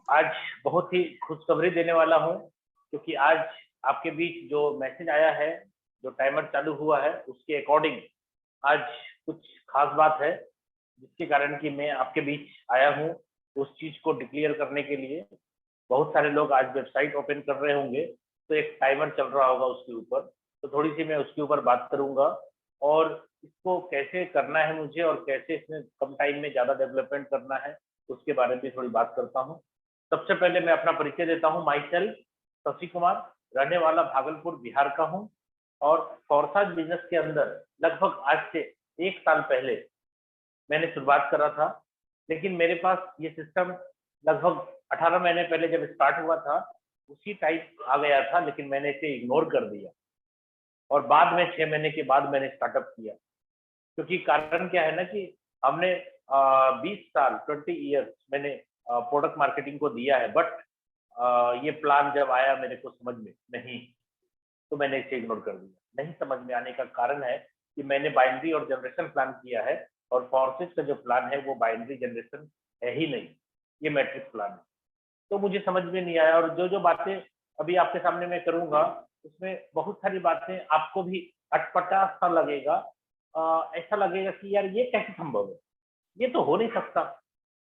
आज बहुत ही खुशखबरी देने वाला हूँ, क्योंकि आज आपके बीच जो मैसेज आया है, जो टाइमर चालू हुआ है, उसके अकॉर्डिंग आज कुछ खास बात है, जिसके कारण कि मैं आपके बीच आया हूँ उस चीज को डिक्लेयर करने के लिए। बहुत सारे लोग आज वेबसाइट ओपन कर रहे होंगे, तो एक टाइमर चल रहा होगा उसके ऊपर, तो थोड़ी सी मैं उसके ऊपर बात करूंगा और इसको कैसे करना है मुझे और कैसे इसमें कम टाइम में ज्यादा डेवलपमेंट करना है, उसके बारे में थोड़ी बात करता हूँ। सबसे पहले मैं अपना परिचय देता हूँ। माई सेल्फ शशि कुमार, रहने वाला भागलपुर बिहार का हूँ और फॉरसाज बिजनेस के अंदर लगभग आज से 1 साल पहले मैंने शुरुआत करा था। लेकिन मेरे पास ये सिस्टम लगभग 18 महीने पहले जब स्टार्ट हुआ था, उसी टाइप आ गया था, लेकिन मैंने इसे इग्नोर कर दिया और बाद में 6 महीने के बाद मैंने स्टार्टअप किया। क्योंकि कारण क्या है ना कि हमने 20 साल 20 ईयर्स मैंने प्रोडक्ट मार्केटिंग को दिया है, बट ये प्लान जब आया मेरे को समझ में नहीं, तो मैंने इसे इग्नोर कर दिया। नहीं समझ में आने का कारण है कि मैंने बाइनरी और जनरेशन प्लान किया है, और फॉर्सेज का जो प्लान है वो बाइनरी जनरेशन है ही नहीं, ये मैट्रिक्स प्लान है। तो मुझे समझ में नहीं आया, और जो जो बातें अभी आपके सामने मैं करूंगा, उसमें बहुत सारी बातें आपको भी अटपटा सा लगेगा। ऐसा लगेगा कि यार ये कैसे संभव है, ये तो हो नहीं सकता।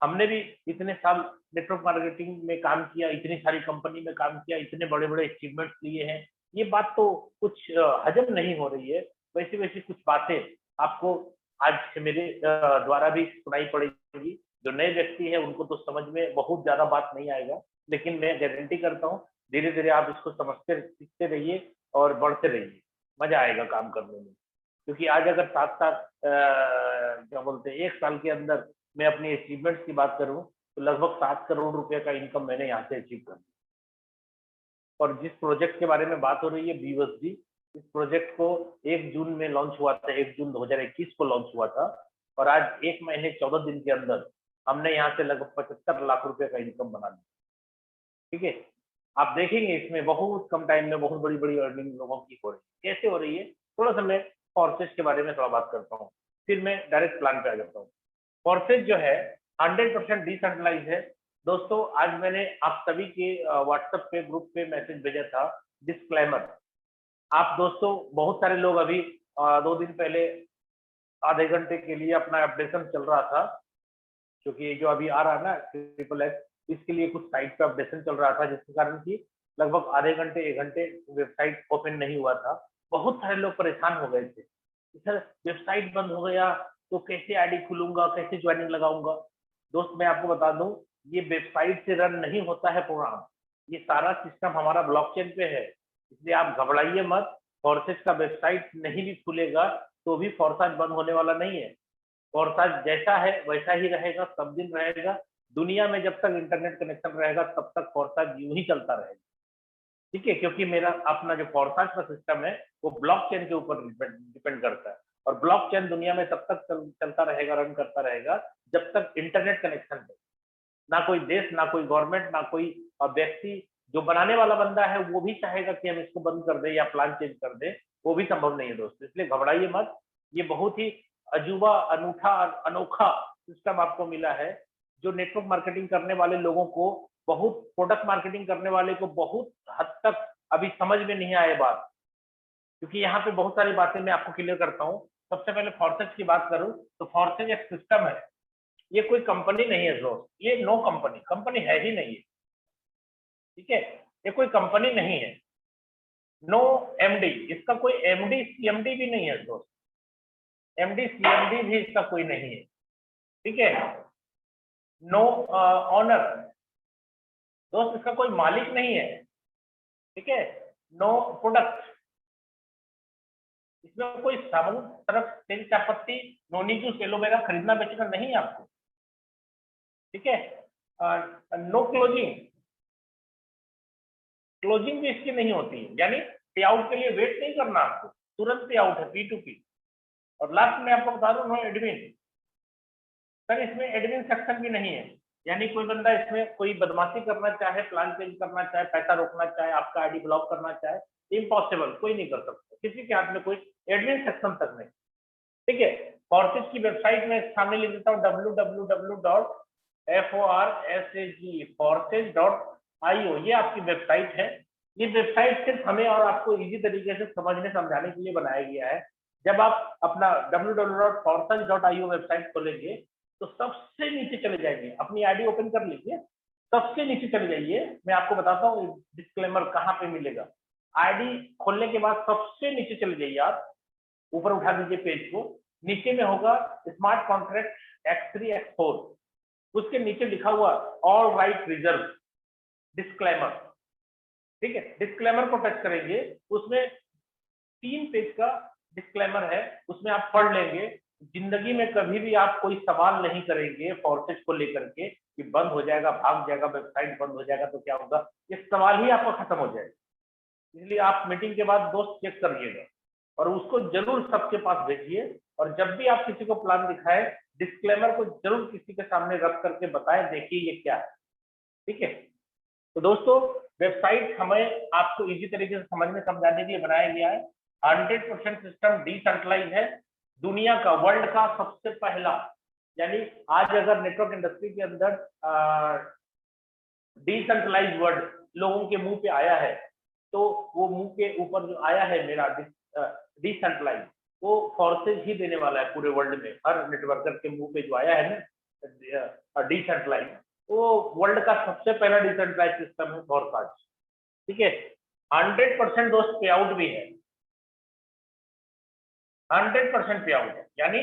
हमने भी इतने साल नेटवर्क मार्केटिंग में काम किया, इतनी सारी कंपनी में काम किया, इतने बड़े बड़े अचीवमेंट्स लिए हैं, ये बात तो कुछ हजम नहीं हो रही है। वैसी वैसी कुछ बातें आपको आज से मेरे द्वारा भी सुनाई पड़ेगी। जो नए व्यक्ति है उनको तो समझ में बहुत ज्यादा बात नहीं आएगा, लेकिन मैं गारंटी करता हूँ धीरे धीरे आप इसको समझते सीखते रहिए और बढ़ते रहिए, मजा आएगा काम करने में। क्योंकि आज अगर साथ साथ क्या बोलते हैं 1 साल के अंदर मैं अपनी अचीवमेंट्स की बात करूं, तो लगभग 7 करोड़ रुपए का इनकम मैंने यहाँ से अचीव कर लिया। और जिस प्रोजेक्ट के बारे में बात हो रही है, बीवसडी, इस प्रोजेक्ट को 1 जून में लॉन्च हुआ था, 1 जून 2021 को लॉन्च हुआ था, और आज 1 महीने 14 दिन के अंदर हमने यहाँ से लगभग 75 लाख रुपए का इनकम बना लिया। ठीक है, आप देखेंगे इसमें बहुत कम टाइम में बहुत बड़ी बड़ी अर्निंग लोगों की हो रही है। कैसे हो रही है, थोड़ा सा मैं फॉर्सेज के बारे में थोड़ा बात करता हूँ, फिर मैं डायरेक्ट प्लान पे आ जाता हूँ। फॉर्सेज जो है 100% डिसेंट्रलाइज है। दोस्तों, आज मैंने आप सभी के व्हाट्सएप पे ग्रुप पे मैसेज भेजा था, डिस्क्लेमर। आप दोस्तों बहुत सारे लोग अभी 2 दिन पहले आधे घंटे के लिए अपना अपडेशन चल रहा था, क्योंकि जो अभी आ रहा है ना XXX, इसके लिए कुछ साइट पे अपडेशन चल रहा था, जिसके कारण कि लगभग आधे घंटे 1 घंटे वेबसाइट ओपन नहीं हुआ था। बहुत सारे लोग परेशान हो गए थे, सर वेबसाइट बंद हो गया तो कैसे आईडी खुलूंगा, कैसे ज्वाइनिंग लगाऊंगा। दोस्त मैं आपको बता दूं, ये वेबसाइट से रन नहीं होता है प्रोग्राम, ये सारा सिस्टम हमारा ब्लॉकचेन पे है। इसलिए आप घबराइए मत, फॉर्सेज का वेबसाइट नहीं भी खुलेगा तो भी फॉर्साज बंद होने वाला नहीं है। फॉर्साज जैसा है वैसा ही रहेगा, सब दिन रहेगा। दुनिया में जब तक इंटरनेट कनेक्शन रहेगा तब तक फॉर्साज यूं ही चलता रहेगा। ठीक है, क्योंकि मेरा अपना जो फॉरकास्ट का सिस्टम है वो ब्लॉकचेन के ऊपर डिपेंड करता है, और ब्लॉकचेन दुनिया में तब तक चलता रहेगा, रन करता रहेगा, जब तक इंटरनेट कनेक्शन है। ना कोई देश, ना कोई गवर्नमेंट, ना कोई व्यक्ति, जो बनाने वाला बंदा है वो भी चाहेगा कि हम इसको बंद कर दे या प्लान चेंज कर दे, वो भी संभव नहीं है दोस्तों। इसलिए घबराइए मत, ये बहुत ही अजूबा, अनूठा, अनोखा सिस्टम आपको मिला है, जो नेटवर्क मार्केटिंग करने वाले लोगों को, बहुत प्रोडक्ट मार्केटिंग करने वाले को बहुत हद तक अभी समझ में नहीं आए बात। क्योंकि यहाँ पे बहुत सारी बातें मैं आपको क्लियर करता हूँ। सबसे पहले फॉर्सेज की बात करूँ, तो फॉर्सेज एक सिस्टम है, ये कोई कंपनी नहीं है दोस्त, ये नो कंपनी, कंपनी है ही नहीं है। ठीक है, ये कोई कंपनी नहीं है। नो एमडी, इसका कोई एमडी सीएमडी भी नहीं है दोस्त, एमडी सीएमडी भी इसका कोई नहीं है। ठीक है, नो ऑनर, दोस्त इसका कोई मालिक नहीं है। ठीक है, नो प्रोडक्ट, इसमें कोई साबुन, सरफ, तेल, चायपत्ती, नोनी जूस, एलोवेरा खरीदना बेचना नहीं है आपको। ठीक है, नो क्लोजिंग, क्लोजिंग भी इसकी नहीं होती है, यानी पे आउट के लिए वेट नहीं करना आपको, तुरंत पे आउट है, P2P। और लास्ट में आपको बता दूं, नो एडमिन, सर इसमें एडमिन सेक्शन भी नहीं है, यानी कोई बंदा इसमें कोई बदमाशी करना चाहे, प्लान चेंज करना चाहे, पैसा रोकना चाहे, आपका आईडी ब्लॉक करना चाहे, इम्पॉसिबल, कोई नहीं कर सकता, किसी के हाथ में कोई एडमिन सेक्शन तक नहीं। ठीक है, फॉर्सेज की वेबसाइट में सामने लिख देता हूँ www FORSAGE forces.io, ये आपकी वेबसाइट है। ये वेबसाइट सिर्फ हमें और आपको इजी तरीके से समझने समझाने के लिए बनाया गया है। जब आप अपना www.forces.io वेबसाइट खोलेंगे तो सबसे नीचे चले जाएंगे, अपनी आईडी ओपन कर लीजिए, सबसे नीचे चले जाइए। मैं आपको बताता हूँ डिस्क्लेमर कहाँ पे मिलेगा। आईडी खोलने के बाद सबसे नीचे चले जाइए, आप ऊपर उठा दीजिए पेज को, नीचे में होगा स्मार्ट कॉन्ट्रैक्ट X3 X4, उसके नीचे लिखा हुआ ऑल राइट रिजर्व डिस्क्लेमर। ठीक है, डिस्क्लेमर को टच करेंगे, उसमें 3 पेज का डिस्क्लेमर है, उसमें आप पढ़ लेंगे। जिंदगी में कभी भी आप कोई सवाल नहीं करेंगे फोर्सेज को लेकर के कि बंद हो जाएगा, भाग जाएगा, वेबसाइट बंद हो जाएगा तो क्या होगा, ये सवाल ही आपका खत्म हो जाएगा। इसलिए आप मीटिंग के बाद दोस्त चेक करिएगा और उसको जरूर सबके पास भेजिए। और जब भी आप किसी को प्लान दिखाएं, डिस्क्लेमर को जरूर किसी के सामने रख करके बताएं, देखिए ये क्या है। ठीक है, तो दोस्तों वेबसाइट हमें आपको इजी तरीके से समझने समझाने के लिए बनाया गया है। 100% सिस्टम डिसेंट्रलाइज है, दुनिया का, वर्ल्ड का सबसे पहला। यानी आज अगर नेटवर्क इंडस्ट्री के अंदर डिसेंट्रलाइज वर्ड लोगों के मुंह पे आया है, तो वो मुंह के ऊपर जो आया है मेरा डिसेंट्रलाइज, वो फोर्सेज ही देने वाला है पूरे वर्ल्ड में। हर नेटवर्कर के मुंह पे जो आया है ना डिसेंट्रलाइज, वो वर्ल्ड का सबसे पहला डिसेंट्रलाइज सिस्टम है फोर्साज। ठीक है, 100% दोस्त पे आउट भी है, 100% पे आउट है। यानी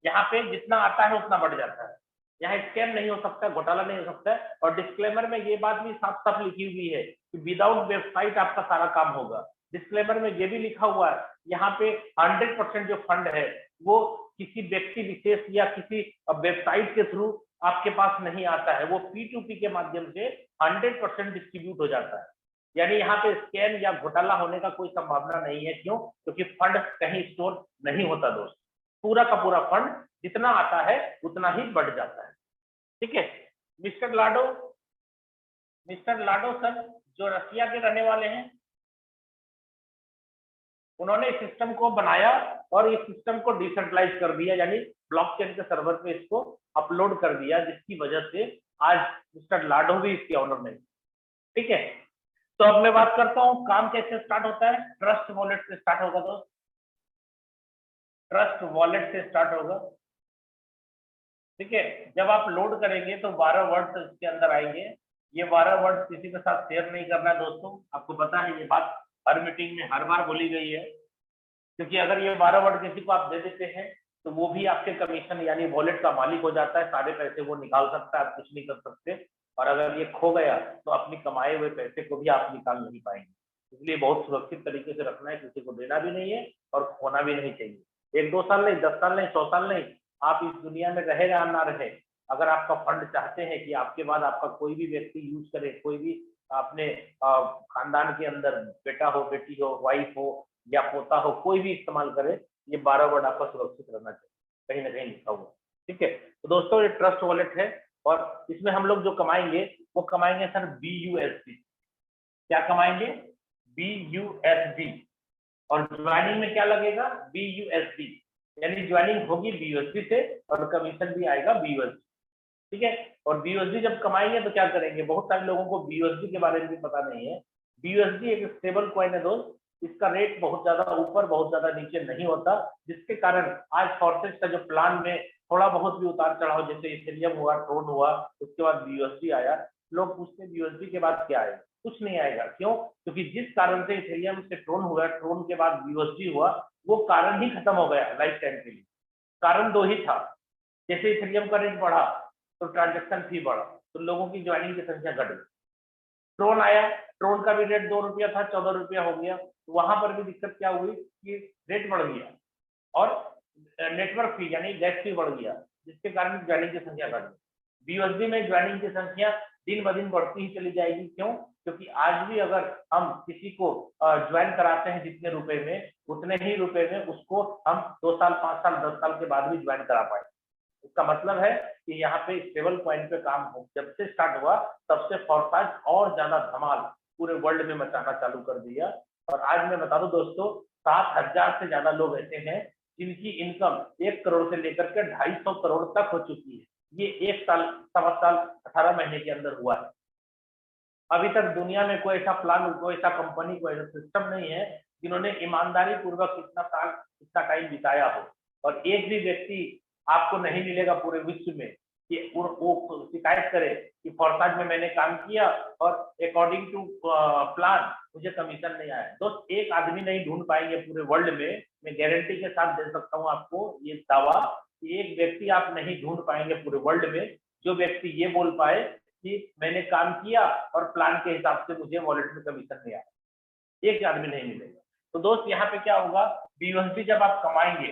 यहाँ पे जितना आता है उतना बढ़ जाता है, यहाँ स्कैम नहीं हो सकता, घोटाला नहीं हो सकता है। और डिस्क्लेमर में ये बात भी साफ साफ लिखी हुई है कि विदाउट वेबसाइट आपका सारा काम होगा। डिस्क्लेमर में ये भी लिखा हुआ है, यहाँ पे 100% जो फंड है वो किसी व्यक्ति विशेष या किसी वेबसाइट के थ्रू आपके पास नहीं आता है, वो P2P के माध्यम से 100% डिस्ट्रीब्यूट हो जाता है। यानी यहाँ पे स्कैम या घोटाला होने का कोई संभावना नहीं है। क्यों? क्योंकि फंड कहीं स्टोर नहीं होता दोस्त, पूरा का पूरा फंड जितना आता है उतना ही बढ़ जाता है। ठीक है, मिस्टर लाडो सर जो रसिया के रहने वाले हैं, उन्होंने इस सिस्टम को बनाया और इस सिस्टम को डिसेंट्रलाइज कर दिया, यानी ब्लॉकचेन के सर्वर पे इसको अपलोड कर दिया, जिसकी वजह से आज मिस्टर लाडो भी इसके ऑनर नहीं। ठीक है, तो अब मैं बात करता हूं काम कैसे स्टार्ट होता है। ट्रस्ट वॉलेट से स्टार्ट होगा दोस्त, ट्रस्ट वॉलेट से स्टार्ट होगा। ठीक है, जब आप लोड करेंगे तो 12 वर्ड्स इसके अंदर आएंगे। ये 12 वर्ड्स किसी के साथ शेयर नहीं करना है दोस्तों, आपको पता है ये बात हर मीटिंग में हर बार बोली गई है। क्योंकि अगर ये 12 वर्ड किसी को आप दे देते हैं तो वो भी आपके कमीशन यानी वॉलेट का मालिक हो जाता है, सारे पैसे वो निकाल सकता है, आप कुछ नहीं कर सकते। और अगर ये खो गया तो अपनी कमाए हुए पैसे को भी आप निकाल नहीं पाएंगे। इसलिए बहुत सुरक्षित तरीके से रखना है, किसी को देना भी नहीं है और खोना भी नहीं चाहिए। 1-2 साल नहीं, 10 साल नहीं, 100 साल नहीं, आप इस दुनिया में रहे या ना रहे, अगर आपका फंड चाहते हैं कि आपके बाद आपका कोई भी व्यक्ति यूज करे, कोई भी अपने खानदान के अंदर बेटा हो, बेटी हो, वाइफ हो या पोता हो, कोई भी इस्तेमाल करे, ये 12 वर्ड आपका सुरक्षित रहना चाहिए, कहीं ना कहीं लिखा हुआ। ठीक है, तो दोस्तों ये ट्रस्ट वॉलेट है और इसमें हम लोग जो कमाएंगे वो कमाएंगे सर BUSD। क्या कमाएंगे? BUSD। और ज्वाइनिंग में क्या लगेगा? BUSD, यानी ज्वाइनिंग होगी BUSD से और कमीशन भी आएगा BUSD। ठीक है, और BUSD जब कमाएंगे तो क्या करेंगे? बहुत सारे लोगों को BUSD के बारे में भी पता नहीं है। BUSD एक स्टेबल कॉइन है दोस्त, इसका रेट बहुत ज्यादा ऊपर बहुत ज्यादा नीचे नहीं होता, जिसके कारण आज फोर्सेज का जो प्लान में थोड़ा बहुत भी उतार चढ़ाव, जैसे इथेरियम हुआ, ट्रोन हुआ, उसके बाद BUSD आया, लोग पूछते BUSD के बाद क्या आएगा? कुछ नहीं आएगा। क्यों? क्योंकि जिस कारण से इथेरियम से ट्रोन हुआ, ट्रोन के बाद BUSD हुआ, वो कारण ही खत्म हो गया लाइफ टाइम के लिए। कारण 2 ही था, जैसे इथेरियम का रेट बढ़ा तो ट्रांजेक्शन फी बढ़ा, तो लोगों की ज्वाइनिंग की संख्या घट गई। ट्रोन आया, ट्रोन का भी रेट 2 रुपया था, 14 रुपया हो गया, तो वहां पर भी दिक्कत क्या हुई कि रेट बढ़ गया और नेटवर्क फी यानी गैस फी बढ़ गया, जिसके कारण ज्वाइनिंग की संख्या घट गई। BUSD में ज्वाइनिंग की संख्या दिन ब दिन बढ़ती ही चली जाएगी। क्यों? क्योंकि आज भी अगर हम किसी को ज्वाइन कराते हैं जितने रुपए में, उतने ही रुपए में उसको हम 2 साल, 5 साल, 10 साल के बाद भी ज्वाइन करा पाए। इसका मतलब है कि यहाँ पे स्टेबल कॉइन पे काम हो जब से स्टार्ट हुआ, तब से फोर्साज और ज्यादा धमाल पूरे वर्ल्ड में मचाना चालू कर दिया। और आज मैं बता दूं दोस्तों, 7,000 से ज्यादा लोग ऐसे हैं जिनकी इनकम 1 करोड़ से लेकर के 250 करोड़ तक हो चुकी है। ये 1 साल, 1.25 साल, 18 महीने के अंदर हुआ है। अभी तक दुनिया में कोई ऐसा प्लान, कोई ऐसा कंपनी, कोई ऐसा सिस्टम नहीं है जिन्होंने ईमानदारी पूर्वक इतना साल, इतना टाइम बिताया हो। और एक भी व्यक्ति आपको नहीं मिलेगा पूरे विश्व में कि वो शिकायत करे कि फोरसाज में मैंने काम किया और अकॉर्डिंग टू प्लान मुझे कमीशन नहीं आया। दोस्त, एक आदमी नहीं ढूंढ पाएंगे पूरे वर्ल्ड में, मैं गारंटी के साथ दे सकता हूँ आपको ये दावा कि एक व्यक्ति आप नहीं ढूंढ पाएंगे पूरे वर्ल्ड में जो व्यक्ति ये बोल पाए कि मैंने काम किया और प्लान के हिसाब से मुझे वॉलेट में कमीशन नहीं आया। एक आदमी नहीं मिलेगा। तो दोस्त, यहाँ पे क्या होगा, बीयूएसडी जब आप कमाएंगे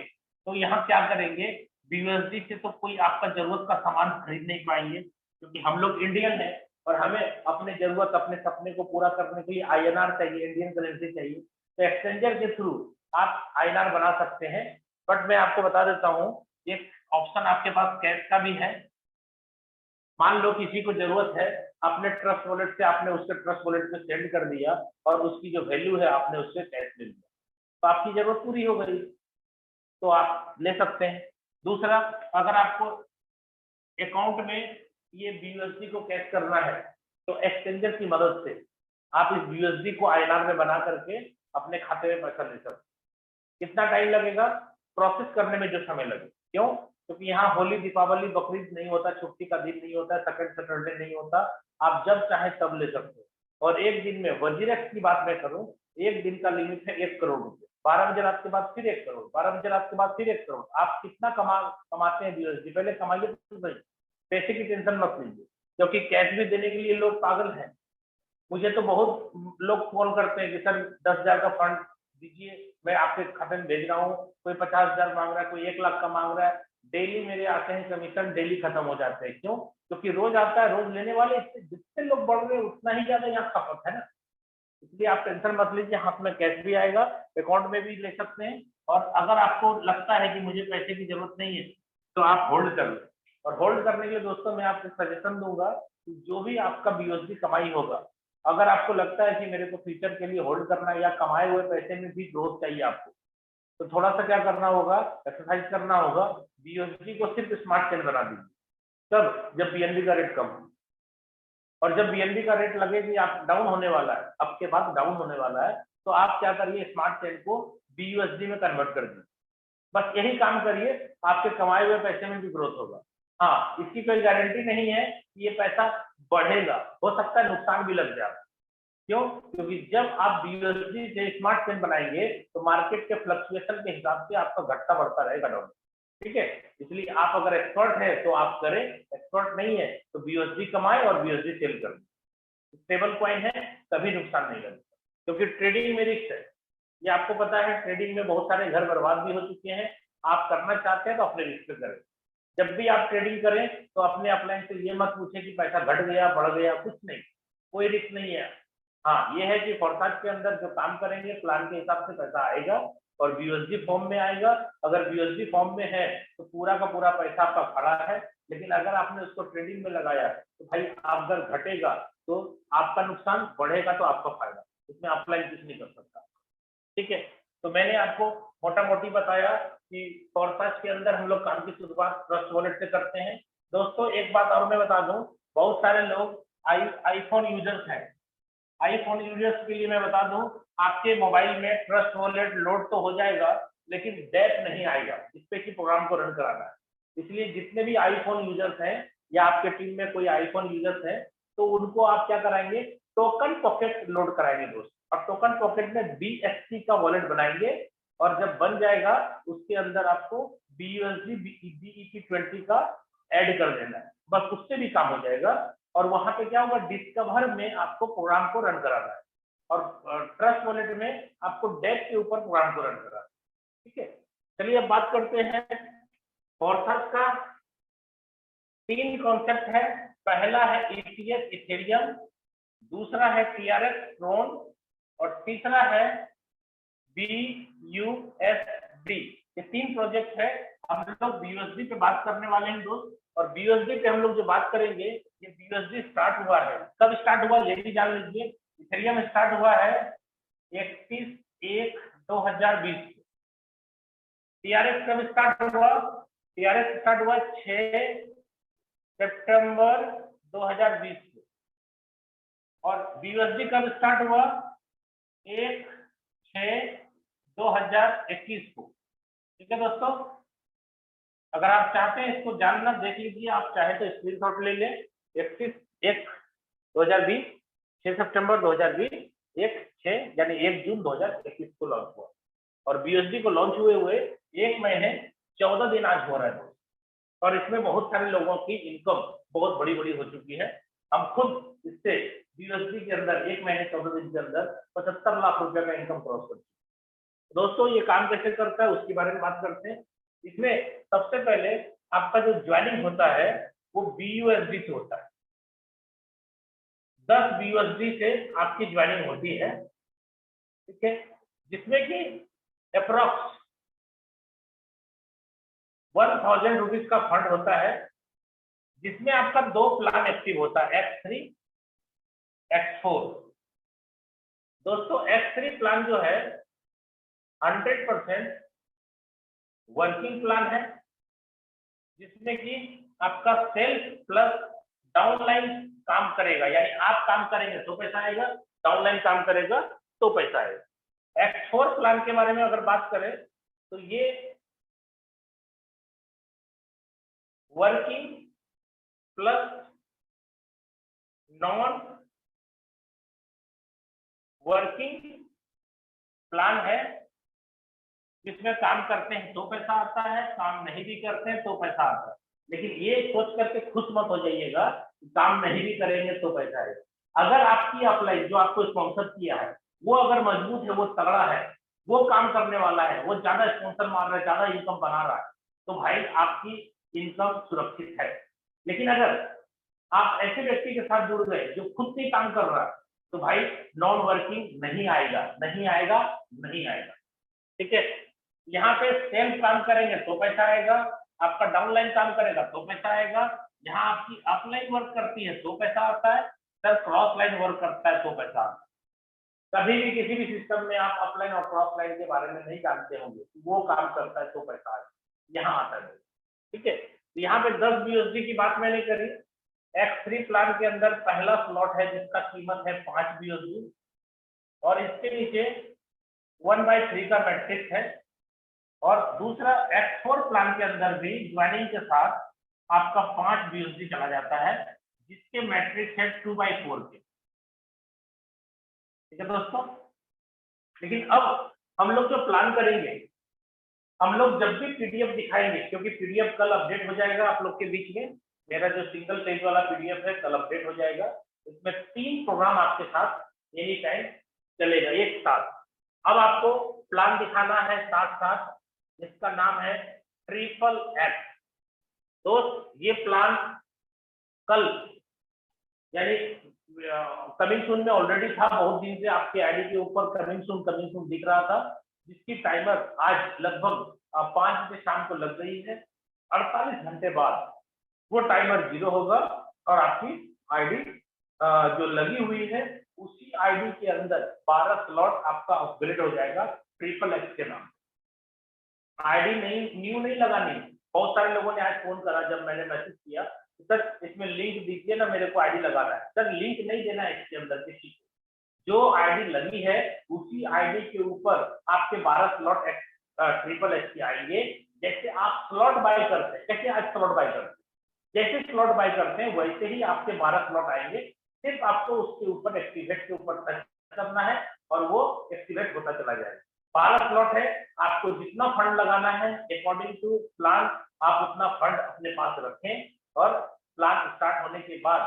तो यहाँ क्या करेंगे, बीयूएसडी से तो कोई आपका जरूरत का सामान खरीद नहीं पाएंगे, क्योंकि हम लोग इंडियन है और हमें अपने जरूरत, अपने सपने को पूरा करने के लिए आईएनआर चाहिए, इंडियन करेंसी चाहिए। तो एक्सचेंजर के थ्रू आप आईएनआर बना सकते हैं। बट मैं आपको बता देता हूँ, एक ऑप्शन आपके पास कैश का भी है। मान लो किसी को जरूरत है, अपने ट्रस्ट वॉलेट से आपने उसके ट्रस्ट वॉलेट में सेंड कर दिया और उसकी जो वैल्यू है आपने उससे कैश ले लिया, तो आपकी जरूरत पूरी हो गई, तो आप ले सकते हैं। दूसरा, अगर आपको अकाउंट में ये बीयूएसडी को कैश करना है तो एक्सचेंजर की मदद से आप इस बीयूएसडी को आईएनआर में बना करके अपने खाते में पैसा ले सकते हैं। कितना टाइम लगेगा प्रोसेस करने में, जो समय लगे। क्यों? क्योंकि यहाँ होली, दीपावली, बकरीद नहीं होता, छुट्टी का दिन नहीं होता, सेकंड सैटरडे नहीं होता, आप जब चाहे तब ले सकते हो। और एक दिन में वजीरेक्स की बात मैं करूं, एक दिन का लिमिट है 1 करोड़ रुपए। 12 बजे रात के बाद फिर 1 करोड़, 12 बजे रात के बाद फिर 1 करोड़। आप कितना कमाते हैं बीयूएसडी, पहले कमाइए तो सही, पैसे की टेंशन मत लीजिए, क्योंकि कैश भी देने के लिए लोग पागल हैं। मुझे तो बहुत लोग कॉल करते हैं कि सर 10,000 का फंड दीजिए, मैं आपके खाते में भेज रहा हूँ। कोई 50,000 मांग रहा है, कोई 1 लाख का मांग रहा है। डेली मेरे आते हैं कमीशन, डेली खत्म हो जाते हैं। क्यों? क्योंकि रोज आता है, रोज लेने वाले, जितने लोग बढ़ रहे हैं उतना ही ज्यादा यहाँ खपत है ना। इसलिए आप टेंशन मत लीजिए, हाथ में कैश भी आएगा, अकाउंट में भी ले सकते हैं। और अगर आपको लगता है कि मुझे पैसे की जरूरत नहीं है तो आप होल्ड कर लें। और होल्ड करने के लिए दोस्तों मैं आपको सजेशन दूंगा कि जो भी आपका बीयूएसडी कमाई होगा, अगर आपको लगता है कि मेरे को फ्यूचर के लिए होल्ड करना है या कमाए हुए पैसे में भी ग्रोथ चाहिए आपको, तो थोड़ा सा क्या करना होगा, एक्सरसाइज करना होगा। बीयूएसडी को सिर्फ स्मार्ट चेन बना दीजिए, तब जब बीएनबी का रेट कम हो। और जब बीएनबी का रेट लगे कि आप डाउन होने वाला है, अब के बाद डाउन होने वाला है, तो आप क्या करिए, स्मार्ट चेन को बीयूएसडी में कन्वर्ट कर दीजिए। बस यही काम करिए, आपके कमाए हुए पैसे में भी ग्रोथ होगा। हाँ, इसकी कोई गारंटी नहीं है कि ये पैसा बढ़ेगा, हो सकता है नुकसान भी लग जाए। क्यों? क्योंकि जब आप बीयूएसडी से स्मार्ट चेन बनाएंगे तो मार्केट के फ्लक्चुएशन के हिसाब से आपका घटता बढ़ता रहेगा डाउन। ठीक है, इसलिए आप अगर एक्सपर्ट है तो आप करें, एक्सपर्ट नहीं है तो बीयूएसडी कमाए और बीयूएसडी सेल करें। स्टेबल कॉइन है, कभी नुकसान नहीं लगेगा, क्योंकि ट्रेडिंग में रिस्क है। ये आपको पता है, ट्रेडिंग में बहुत सारे घर बर्बाद भी हो चुके हैं। आप करना चाहते हैं तो अपने रिस्क पे करें। जब भी आप ट्रेडिंग करें तो अपने अपलाइन से ये मत पूछे कि पैसा घट गया, बढ़ गया, कुछ नहीं, कोई रिस्क नहीं है। हाँ, ये है कि फोरकास्ट के अंदर जो काम करेंगे प्लान के हिसाब से पैसा आएगा और बीयूएसडी फॉर्म में आएगा। अगर बीयूएसडी फॉर्म में है तो पूरा का पूरा पैसा आपका खड़ा है, लेकिन अगर आपने उसको ट्रेडिंग में लगाया तो भाई आप अगर घटेगा तो आपका नुकसान, बढ़ेगा तो आपका फायदा, इसमें अपलाइन कुछ नहीं कर सकता। ठीक है, तो मैंने आपको मोटा मोटी बताया कि फोरकास्ट के अंदर हम लोग काम की शुरुआत ट्रस्ट वॉलेट से करते हैं। दोस्तों एक बात और मैं बता दूं, बहुत सारे लोग आईफोन यूजर्स हैं। आईफोन यूजर्स के लिए मैं बता दूं, आपके मोबाइल में ट्रस्ट वॉलेट लोड तो हो जाएगा, लेकिन डेप नहीं आएगा इस पे कि प्रोग्राम को रन कराना है। इसलिए जितने भी आईफोन यूजर्स हैं या आपके टीम में कोई आईफोन यूजर्स हैं, तो उनको आप क्या कराएंगे, टोकन पॉकेट लोड कराएंगे दोस्त। और टोकन पॉकेट में BSC का वॉलेट बनाएंगे और जब बन जाएगा उसके अंदर आपको BUSD BEP20 का ऐड कर देना है, बस उससे भी काम हो जाएगा। और वहां पे क्या होगा, डिस्कवर में आपको प्रोग्राम को रन कराना है और ट्रस्ट वॉलेट में आपको डेप के ऊपर प्रोग्राम को रन कराना है। ठीक है, चलिए अब बात करते हैं। फोरकास्ट का 3 कॉन्सेप्ट है। पहला है ETH इथेरियम, दूसरा है TRX ट्रोन और तीसरा है BUSD। ये 3 प्रोजेक्ट है। हम लोग BUSD पे बात करने वाले हैं दोस्त, और BUSD पे हम लोग जो बात करेंगे, ये BUSD स्टार्ट हुआ है, कब स्टार्ट हुआ ये भी जान लीजिए। इथेरियम स्टार्ट हुआ है 31/1/2020। TRX कब स्टार्ट हुआ? TRX स्टार्ट हुआ 6 सितंबर 2020 को, और बीयूएसडी कब स्टार्ट हुआ? 1/6/2021 को। ठीक है दोस्तों, अगर आप चाहते हैं इसको जानना देख लीजिए, आप चाहे तो स्क्रीनशॉट ले लें। 31/1/2020, 6 सितंबर 2020, 1/6 यानी 1 जून 2021 को लॉन्च हुआ, और बीयूएसडी को लॉन्च हुए 1 महीने 14 दिन आज हो रहा है, और इसमें बहुत सारे लोगों की इनकम बहुत बड़ी बड़ी हो चुकी है। हम खुद इससे बीयूएसडी के अंदर 1 महीने 14 दिन के अंदर 75 लाख रुपए का इनकम क्रॉस कर चुके हैं। दोस्तों ये काम कैसे करता है उसके बारे में बात करते हैं। इसमें सबसे पहले आपका जो ज्वाइनिंग होता है वो बीयूएसडी से होता है। 10 बीयूएसडी से आपकी ज्वाइनिंग होती है, ठीक है, जिसमें कि अप्रोक्स 1000 रुपीज का फंड होता है, जिसमें आपका 2 प्लान एक्टिव होता है, X3 X4। दोस्तों X3 प्लान जो है 100% वर्किंग प्लान है, जिसमें कि आपका सेल्स प्लस डाउनलाइन काम करेगा, यानी आप काम करेंगे तो पैसा आएगा, डाउनलाइन काम करेगा तो पैसा आएगा। X4 प्लान के बारे में अगर बात करें तो ये working plus non working plan है, जिसमें काम करते हैं तो पैसा आता है, काम नहीं भी करते हैं तो पैसा आता है। लेकिन ये सोच करके खुश मत हो जाइएगा कि काम नहीं भी करेंगे तो पैसा आएगा। अगर आपकी अपलाइन जो आपको स्पॉन्सर किया है वो अगर मजबूत है, वो तगड़ा है, वो काम करने वाला है, वो ज्यादा स्पॉन्सर मार रहा है, ज्यादा इनकम बना रहा है, तो भाई आपकी इनकम सुरक्षित है। लेकिन अगर आप ऐसे व्यक्ति के साथ जुड़ गए जो खुद से काम कर रहा है, तो भाई नॉन वर्किंग नहीं आएगा, नहीं आएगा, नहीं आएगा। ठीक है, यहाँ पे सेल्फ काम करेंगे तो पैसा आएगा, आपका डाउनलाइन काम करेगा तो पैसा आएगा, यहाँ आपकी अपलाइन वर्क करती है तो पैसा आता है, सर क्रॉस लाइन वर्क करता है तो पैसा आता है। कभी भी किसी भी सिस्टम में आप अपलाइन और क्रॉस लाइन के बारे में नहीं जानते होंगे, वो काम करता है तो पैसा आता है, यहाँ आता है। ठीक है, तो यहाँ पे 10 बीयूएसडी की बात मैंने करी। X3 प्लान के अंदर पहला स्लॉट है जिसका कीमत है 5 बीयूएसडी, और इसके नीचे 1/3 का मैट्रिक्स है, और दूसरा X4 प्लान के अंदर भी ज्वाइनिंग के साथ आपका 5 बीयूएसडी चला जाता है, जिसके मैट्रिक्स है 2/4 के। ठीक है दोस्तों, लेकिन अब हम लोग जो प्लान करेंगे, हम लोग जब भी पीडीएफ दिखाएंगे, क्योंकि पीडीएफ कल अपडेट हो जाएगा आप लोग के बीच में, मेरा जो सिंगल पेज वाला पीडीएफ है कल अपडेट हो जाएगा। इसमें 3 प्रोग्राम आपके साथ एनी टाइम चलेगा एक साथ। अब आपको प्लान दिखाना है साथ साथ, जिसका नाम है XXX। दोस्त ये प्लान कल यानी कमिंग सून में ऑलरेडी था, बहुत दिन से आपके आईडी के ऊपर कमिंग सून दिख रहा था, जिसकी टाइमर आज लगभग 5 बजे शाम को लग गई है। 48 घंटे बाद वो टाइमर 0 होगा, और आपकी आईडी जो लगी हुई है उसी आईडी के अंदर 12 स्लॉट आपका अपग्रेड हो जाएगा XXX के नाम। आईडी नहीं न्यू नहीं लगानी। बहुत सारे लोगों ने आज फोन करा जब मैंने मैसेज किया, सर इसमें लिंक दीजिए ना, मेरे को आईडी लगाना है। सर लिंक नहीं देना है इसके अंदर किसी को, जो आईडी लगी है उसी आईडी के ऊपर आपके 12 स्लॉट XXX के आएंगे। जैसे आप स्लॉट बाय करते हैं, कैसे आज स्लॉट बाय करते हैं, जैसे स्लॉट बाय करते हैं वैसे ही आपके 12 स्लॉट आएंगे। सिर्फ आपको उसके ऊपर एक्टिवेट के ऊपर टच करना है और वो एक्टिवेट होता चला जाएगा। 12 स्लॉट है, आपको जितना फंड लगाना है अकॉर्डिंग टू प्लान आप उतना फंड अपने पास रखें, और प्लान स्टार्ट होने के बाद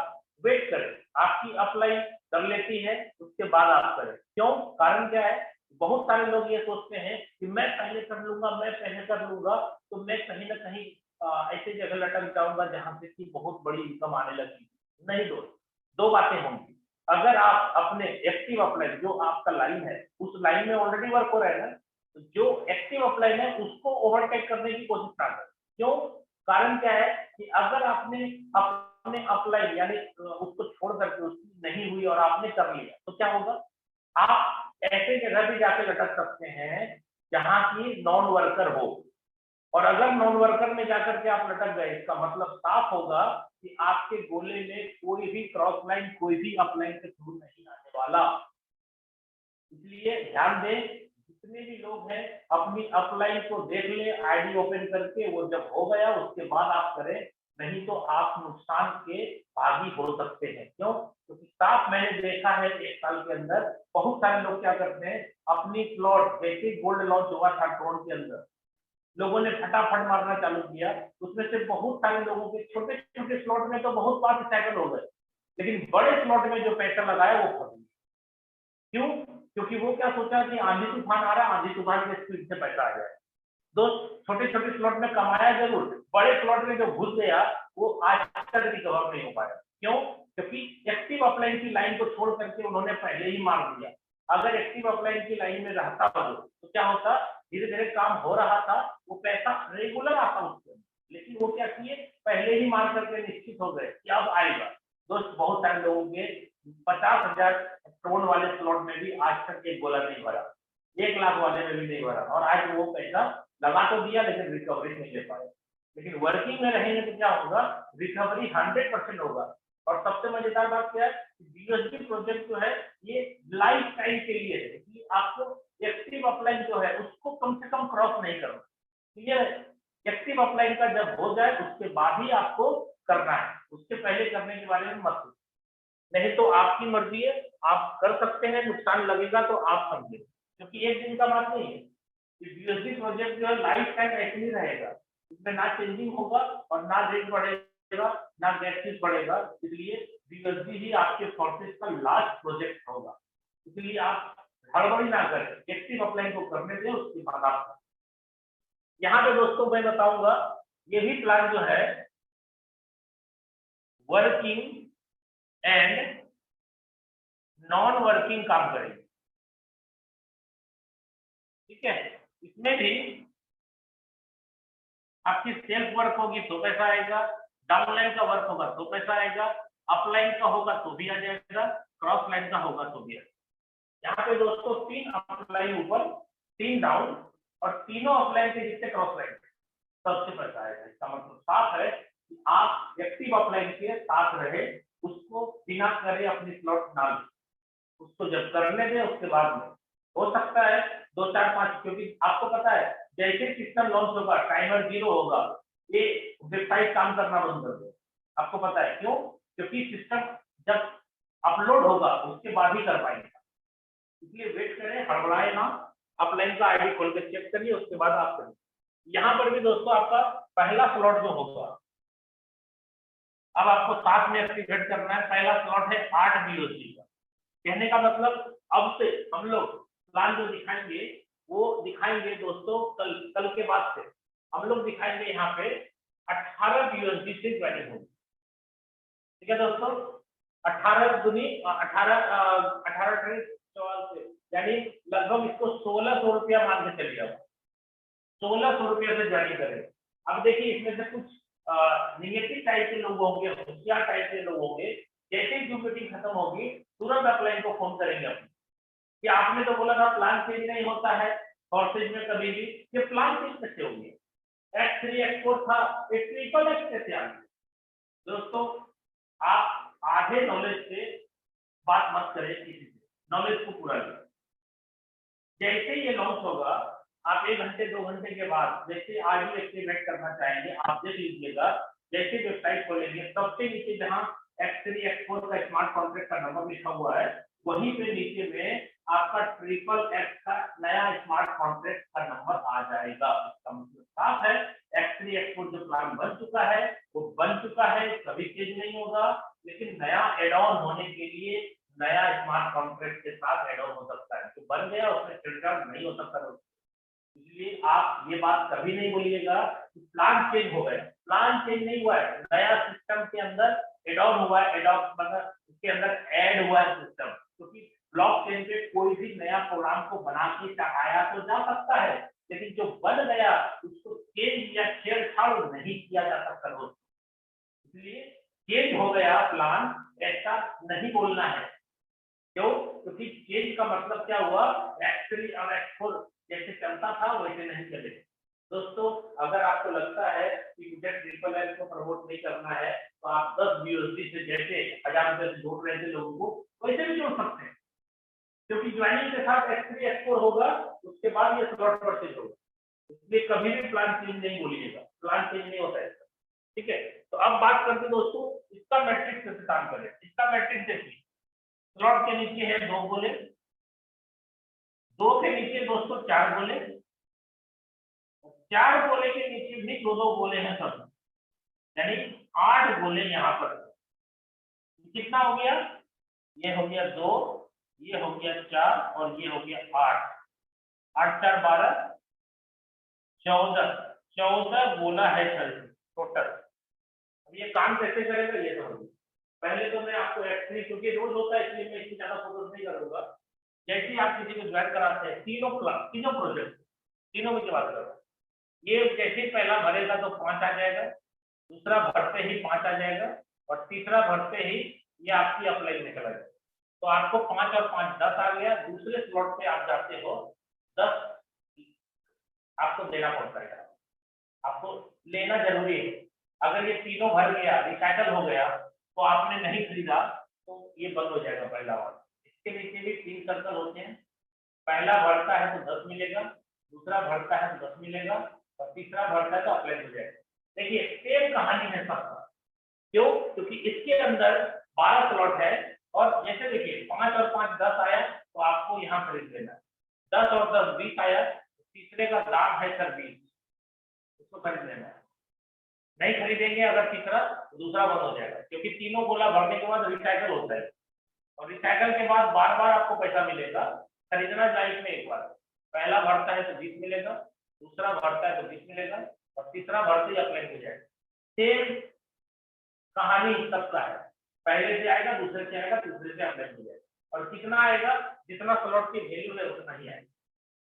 वेट करें, आपकी अप्लाई कर लेती है उसके बाद आप करें। क्यों, कारण क्या है, बहुत सारे लोग ये सोचते हैं कि मैं पहले कर लूंगा, मैं पहले कर लूंगा, तो मैं कहीं ना कहीं ऐसे जगह लटक जाऊंगा जहां से कि बहुत बड़ी इनकम आने लगी। नहीं दोस्त, 2 बातें होंगी। अगर आप अपने एक्टिव अपलाइन जो आपका लाइन है उस लाइन में ऑलरेडी वर्क हो रहा है ना, तो जो एक्टिव अपलाइन है उसको ओवरटेक करने की कोशिश ना करें। क्यों, कारण क्या है कि अगर आपने अपने अपलाइन यानी उसको छोड़ करके उसकी नहीं हुई और आपने कर लिया, तो क्या होगा, आप ऐसे जगह भी जाके लटक सकते हैं जहां की नॉन वर्कर हो। और अगर नॉन वर्कर में जाकर के आप लटक गए, इसका मतलब साफ होगा कि आपके गोले में कोई भी क्रॉस लाइन, कोई भी अपलाइन के थ्रू नहीं आने वाला। इसलिए ध्यान दें, जितने भी लोग हैं अपनी अपलाइन को देख ले आईडी ओपन करके, वो जब हो गया उसके बाद आप करें, नहीं तो आप नुकसान के भागी हो सकते हैं। क्यों? क्योंकि साफ मैंने देखा है 1 साल के अंदर बहुत सारे लोग क्या करते हैं, अपनी प्लॉट जैसे गोल्ड लॉन्च हुआ था ट्रोन के अंदर, लोगों ने फटाफट मारना चालू किया, उसमें से बहुत सारे लोगों के छोटे छोटे स्लॉट में तो बहुत बार सेटल हो गए, लेकिन बड़े स्लॉट में जो पैसा लगाया वो फंस गया। क्यों? क्योंकि वो क्या सोचा कि आंधी तूफान आ रहा है, आंधी तूफान के स्पीड से पैसा आ जाए। दोस्त छोटे छोटे स्लॉट में कमाया जरूर, बड़े स्लॉट में जो घुस गया वो आज तक रिकवर नहीं हो पाया। क्यों? क्योंकि एक्टिव अपलाइन की लाइन को छोड़ करके उन्होंने पहले ही मार दिया। अगर एक्टिव अपलाइन की लाइन में रहता तो क्या होता, धीरे धीरे काम हो रहा था, वो पैसा रेगुलर आता उसके, लेकिन वो क्या किए, पहले ही मार करके निश्चित हो गए कि अब आएगा। दोस्त बहुत सारे लोगों के 50,000 ट्रोन वाले स्लॉट में भी आज तक एक गोला नहीं भरा, 1 लाख वाले में भी नहीं भरा, और आज वो पैसा लगा तो दिया लेकिन रिकवरी नहीं ले पाए। लेकिन वर्किंग में रहेंगे तो क्या होगा, रिकवरी 100% होगा। और सबसे मजेदार बात क्या है, बीएसबी प्रोजेक्ट जो है ये लाइफ टाइम के लिए है, कि आपको एक्टिव अपलाइन जो है उसको कम से कम क्रॉस नहीं करना। क्लियर है? एक्टिव अपलाइन का जब हो जाए उसके बाद ही आपको करना है, उसके पहले करने के बारे में मत सोचिए। नहीं तो आपकी मर्जी है, आप कर सकते हैं, नुकसान लगेगा तो आप समझे, क्योंकि एक दिन का बात नहीं है। बीएसबी प्रोजेक्ट जो है लाइफ टाइम ऐसे ही रहेगा, इसमें ना चेंजिंग होगा और ना रेट बढ़ेगा, ना गैस बढ़ेगा। इसलिए बीएसबी ही आपके फोर्सेस का लास्ट प्रोजेक्ट होगा। इसलिए आप हड़बड़ी ना करें, एक्टिव अपलाइन को करने दें, उसके बाद आप। यहाँ पे दोस्तों मैं बताऊंगा, ये भी प्लान जो है वर्किंग एंड नॉन वर्किंग काम करेगी। ठीक है, इसमें भी आपकी सेल्फ वर्क होगी तो पैसा आएगा, डाउनलाइन का वर्क होगा तो पैसा आएगा, अपलाइन का होगा तो भी आ जाएगा, क्रॉस लाइन का होगा तो भी आएगा। यहाँ पे दोस्तों 3 अपलाइन ऊपर, 3 डाउन, और तीनों अपलाइन के जितने क्रॉस लाइन सबसे पैसा आएगा। इसका मतलब साफ है कि आप एक्टिव अपलाइन के साथ रहे, उसको बिना करे अपनी स्लॉट ना ले, उसको जब करने दे उसके बाद में हो सकता है 2 4 5, क्योंकि आपको पता है जैसे सिस्टम लॉन्च होगा टाइमर 0 होगा, ये वेबसाइट काम करना बंद कर देगा। आपको पता है क्यों? क्योंकि सिस्टम जब अपलोड होगा उसके बाद ही कर पाएंगे। इसलिए वेट करें, हड़बड़ाए ना, अपलाइन का आईडी खोल कर चेक करिए, उसके बाद आप करिए। यहाँ पर भी दोस्तों आपका पहला स्लॉट जो होगा, अब आपको 7 में एक्टिवेट करना है। पहला स्लॉट है 8 बीओसी का। कहने का मतलब अब से हम लोग प्लान जो दिखाएंगे वो दिखाएंगे दोस्तों कल के बाद से हम लोग दिखाएंगे यहाँ पे 18 बीओसी से ज्वाइनिंग होगी। ठीक है दोस्तों, 18 दूनी 18 ट्रेड 14 से, यानी लगभग इसको 1600 रुपया मान के चलिए, 1600 रुपया से ज्वाइनिंग करें। अब देखिए इसमें से कुछ निगेटिव टाइप के लोग होंगे, होशियार टाइप के लोग होंगे, जैसे ही जूम मीटिंग खत्म होगी तुरंत अपलाइन को फोन करेंगे अपने कि आपने तो बोला था प्लान चेंज नहीं होता है फोर्सेज में कभी भी, ये प्लान चेंज कैसे होंगे, X3 X4 था, ये ट्रिपल X कैसे आ गया। दोस्तों आप आधे नॉलेज से बात मत करें किसी से, नॉलेज को पूरा लें। जैसे ये लॉन्च होगा आप 1 घंटे 2 घंटे के बाद जैसे आज ही एक्टिवेट करना चाहेंगे आप देख लीजिएगा, जैसे वेबसाइट खोलेंगे सबसे नीचे जहां X3 X4 का स्मार्ट कॉन्ट्रैक्ट का नंबर लिखा हुआ है, वहीं पे नीचे में आपका ट्रिपल X का नया स्मार्ट कॉन्ट्रैक्ट का नंबर आ जाएगा। इसका मतलब साफ है, X3 X4 जो प्लान बन चुका है वो बन चुका है, कभी चेंज नहीं होगा, लेकिन नया एड ऑन होने के लिए नया स्मार्ट कॉन्ट्रैक्ट के साथ एड ऑन हो सकता है, जो बन गया उसमें फिल्टर नहीं हो सकता। इसलिए आप ये बात कभी नहीं बोलिएगा कि प्लान चेंज हो गया, प्लान चेंज नहीं हुआ है, नया सिस्टम के अंदर एड ऑन हुआ है, एड ऑन मतलब उसके अंदर ऐड हुआ है सिस्टम, क्योंकि ब्लॉकचेन पे कोई भी नया प्रोग्राम को बना के चढ़ाया तो जा सकता है, लेकिन जो बन गया उसको चेंज या छेड़छाड़ नहीं किया जा सकता दोस्तों। इसलिए चेंज हो गया प्लान ऐसा नहीं बोलना है। क्यों? क्योंकि चेंज का मतलब क्या हुआ, X3 और X4 जैसे चलता था वैसे नहीं चलेगा। दोस्तों अगर आपको लगता है कि मुझे ट्रिपल एल को प्रमोट नहीं करना है तो आप 10 यूएसडी से जैसे 1000 रुपए से जोड़ रहे थे लोगों को वैसे भी जोड़ सकते हैं, क्योंकि ज्वाइनिंग के साथ X3 X4 होगा, उसके बाद ये स्लॉट परचेज होगा, इसलिए कभी भी प्लान चेंज नहीं बोलिएगा, प्लान चेंज नहीं होता है इसका। ठीक है, तो अब बात करते हैं दोस्तों इसका मैट्रिक्स कैसे काम करे। इसका मैट्रिक्स देखिए, स्लॉट के नीचे है 2 गोले, 2 के नीचे दोस्तों 4 गोले, 4 गोले के नीचे भी 2-2 गोले हैं सब, यानी 8 गोले यहाँ पर। कितना हो गया, ये हो गया 2, ये हो गया 4 और ये हो गया 8, 8 4 12 14 गोला है टोटल। अब ये काम कैसे करेगा ये समझिए। पहले तो मैं आपको X3 क्योंकि रोज होता है इसलिए मैं इसकी ज्यादा फोकस नहीं करूंगा। जैसे ही आप किसी को ज्वाइन कराते हैं तीनों प्रोजेक्ट तीनों की बात करो, ये जैसे ही पहला भरेगा तो 5 आ जाएगा, दूसरा भरते ही 5 आ जाएगा और तीसरा भरते ही ये आपकी अप्लाई निकल आएगा। तो आपको 5 और 5 10 आ गया। दूसरे स्लॉट पे आप जाते हो 10 आपको देना पड़ता है, आपको लेना जरूरी है। अगर ये तीनों भर गया, रिसाइकल हो गया तो आपने नहीं खरीदा तो ये बंद हो जाएगा पहला वाला। इसके नीचे भी 3 सर्कल होते हैं, पहला भरता है तो 10 मिलेगा, दूसरा भरता है तो 10 मिलेगा और तीसरा भरता है तो अप्लाई हो जाएगा। देखिए सेम कहानी है सबका, क्यों, क्योंकि इसके अंदर 12 स्लॉट है और जैसे देखिए 5 और 5 10 आया तो आपको यहाँ खरीद लेना, 10 और 10 20 आया, तीसरे का दाम है सर 20, उसको खरीद लेना है। नहीं खरीदेंगे अगर तीसरा तो दूसरा बंद हो जाएगा, क्योंकि तीनों गोला भरने के बाद रिसाइकल होता है और रिसाइकल के बाद बार बार आपको पैसा मिलेगा। खरीदना लाइफ में एक बार, पहला भरता है तो 20 मिलेगा, दूसरा भरता है तो 20 मिलेगा और तीसरा भरते ही अप्लाई हो जाएगा। सेम कहानी सबका है, पहले से आएगा, दूसरे से आएगा, तीसरे से अप्लाई हो जाएगा। और कितना आएगा, जितना स्लॉट की वैल्यू है उतना ही आएगा,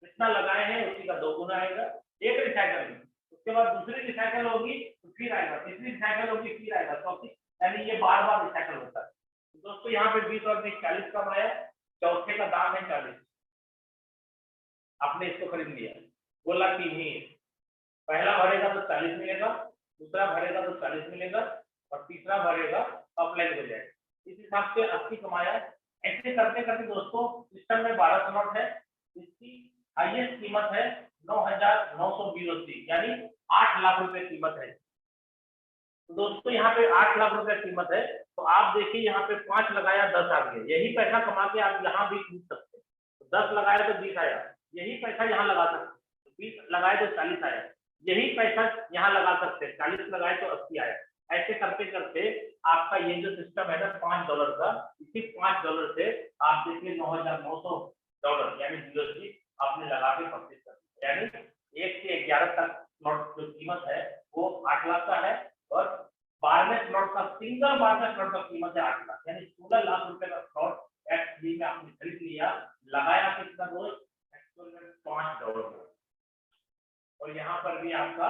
जितना लगाए हैं उसी का 2 गुना आएगा। एक रिसाइकल में, उसके बाद दूसरी रिसाइकल होगी तो फिर आएगा, तीसरी रिसाइकल होगी फिर आएगा, चौथी, यानी ये बार बार रिसाइकल होता है। तो दोस्तों यहाँ पे 20 और 20 40 कम आया, चौथे का दाम है 40, आपने इसको खरीद लिया, बोला कि नहीं, पहला भरेगा तो 40 मिलेगा, दूसरा भरेगा तो 40 मिलेगा और तीसरा भरेगा अप्लाई हो जाएगा। इस हिसाब से 80 कमाया। ऐसे करते करते दोस्तों सिस्टम में 12 स्लॉट है, इसकी हाईएस्ट कीमत है 9,920, यानी 8 लाख रुपए कीमत है। तो दोस्तों यहाँ पे 8 लाख रुपए कीमत है, तो आप देखिए यहाँ पे 5 लगाया 10 आ गया, यही पैसा कमा के आप यहाँ भी खरीद सकते हैं। तो 10 लगाया तो 20 आया, यही पैसा यहाँ लगा सकते हैं, 20 लगाए तो 40 आया, यही पैसा यहाँ लगा सकते हैं, 40 लगाए तो 80 आया। ऐसे करते करते आपका ये जो सिस्टम है ना $5 का, इसी $5 से आप देखिए $9,900 यानी यूएसडी आपने लगा के परचेज कर दिया, यानी 1 से 11 तक स्लॉट जो कीमत है वो 8 लाख का है और 12वें स्लॉट का सिंगल 12वें स्लॉट का कीमत है 8 लाख, यानी 16 लाख रुपए का स्लॉट X3 में आपने खरीद लिया, लगाया कितना दोस्त, एक्चुअल में $5। और यहाँ पर भी आपका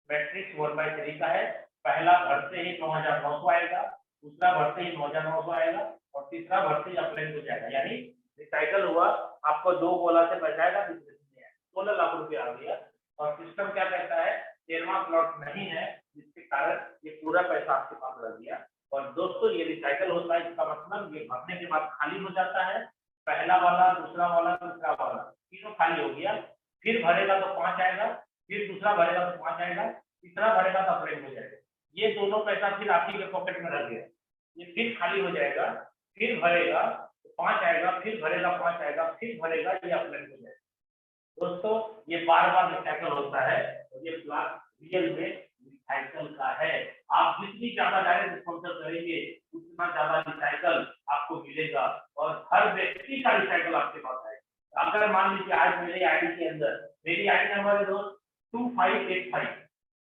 मैट्रिक्स 1/3 का है, पहला भरते ही 9,900 आएगा, दूसरा भरते ही 9,900 आएगा और तीसरा भरते ही अप्लाई हो जाएगा, यानी रिसाइकल हुआ, आपको 2 गोला से बचाएगा, 16 लाख रुपए आ गया। और सिस्टम क्या कहता है, 13वां स्लॉट नहीं है, जिसके कारण ये पूरा पैसा आपके पास रह गया। और दोस्तों ये रिसाइकल होता है, इसका मतलब ये भरने के बाद खाली हो जाता है, पहला वाला, दूसरा वाला, तीसरा वाला तीनों खाली हो गया, फिर भरेगा तो 5 आएगा, फिर दूसरा भरेगा तो 5 आएगा, तीसरा भरेगा तो अप्लाई हो जाएगा। ये दोनों पैसा फिर आपकी के पॉकेट में रह गया, ये फिर खाली हो जाएगा, फिर भरेगा तो 5 आएगा, फिर भरेगा 5 आएगा, फिर भरेगा, ये अप्लाई हो जाएगा। दोस्तों ये बार बार रिसाइकल होता है और ये प्लान रियल में रिसाइकल का है। आप जितनी ज्यादा डायरेक्ट स्पॉन्सर करेंगे उतना ज्यादा रिसाइकल आपको मिलेगा और हर व्यक्ति का रिसाइकल आपके पास आएगा। अगर मान लीजिए आज मेरी आईडी के अंदर, मेरी आईडी नंबर है दोस्त 2585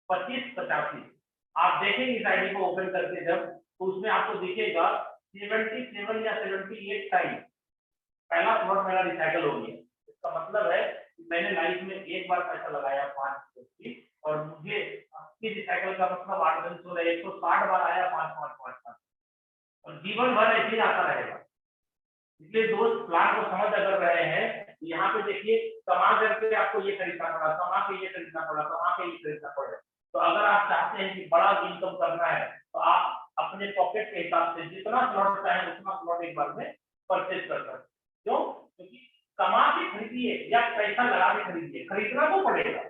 2585, आप देखेंगे इस आईडी को ओपन करके जब, तो उसमें आपको दिखेगा 77 या 78 टाइम पहला स्लॉट मेरा रिसाइकल हो गया। इसका मतलब है कि मैंने लाइफ में एक बार पैसा लगाया 5 की और मुझे 80 रिसाइकल का मतलब 8 दिन 16 160 बार आया 5 5 5 5 और जीवन भर ऐसे ही आता रहेगा। इसलिए दोस्त प्लान को समझ अगर रहे हैं तो यहाँ पे देखिए कमा करके आपको ये खरीदना पड़ा, कमा के ये खरीदना पड़ा, कमा के ये खरीदना पड़ा। तो अगर आप चाहते हैं कि बड़ा इनकम करना है तो आप अपने पॉकेट के हिसाब से जितना स्लॉट चाहे उतना स्लॉट एक बार में परचेज कर सकते हैं। क्यों? क्योंकि कमा के खरीदिए या पैसा लगा के खरीदिए, खरीदना तो पड़ेगा।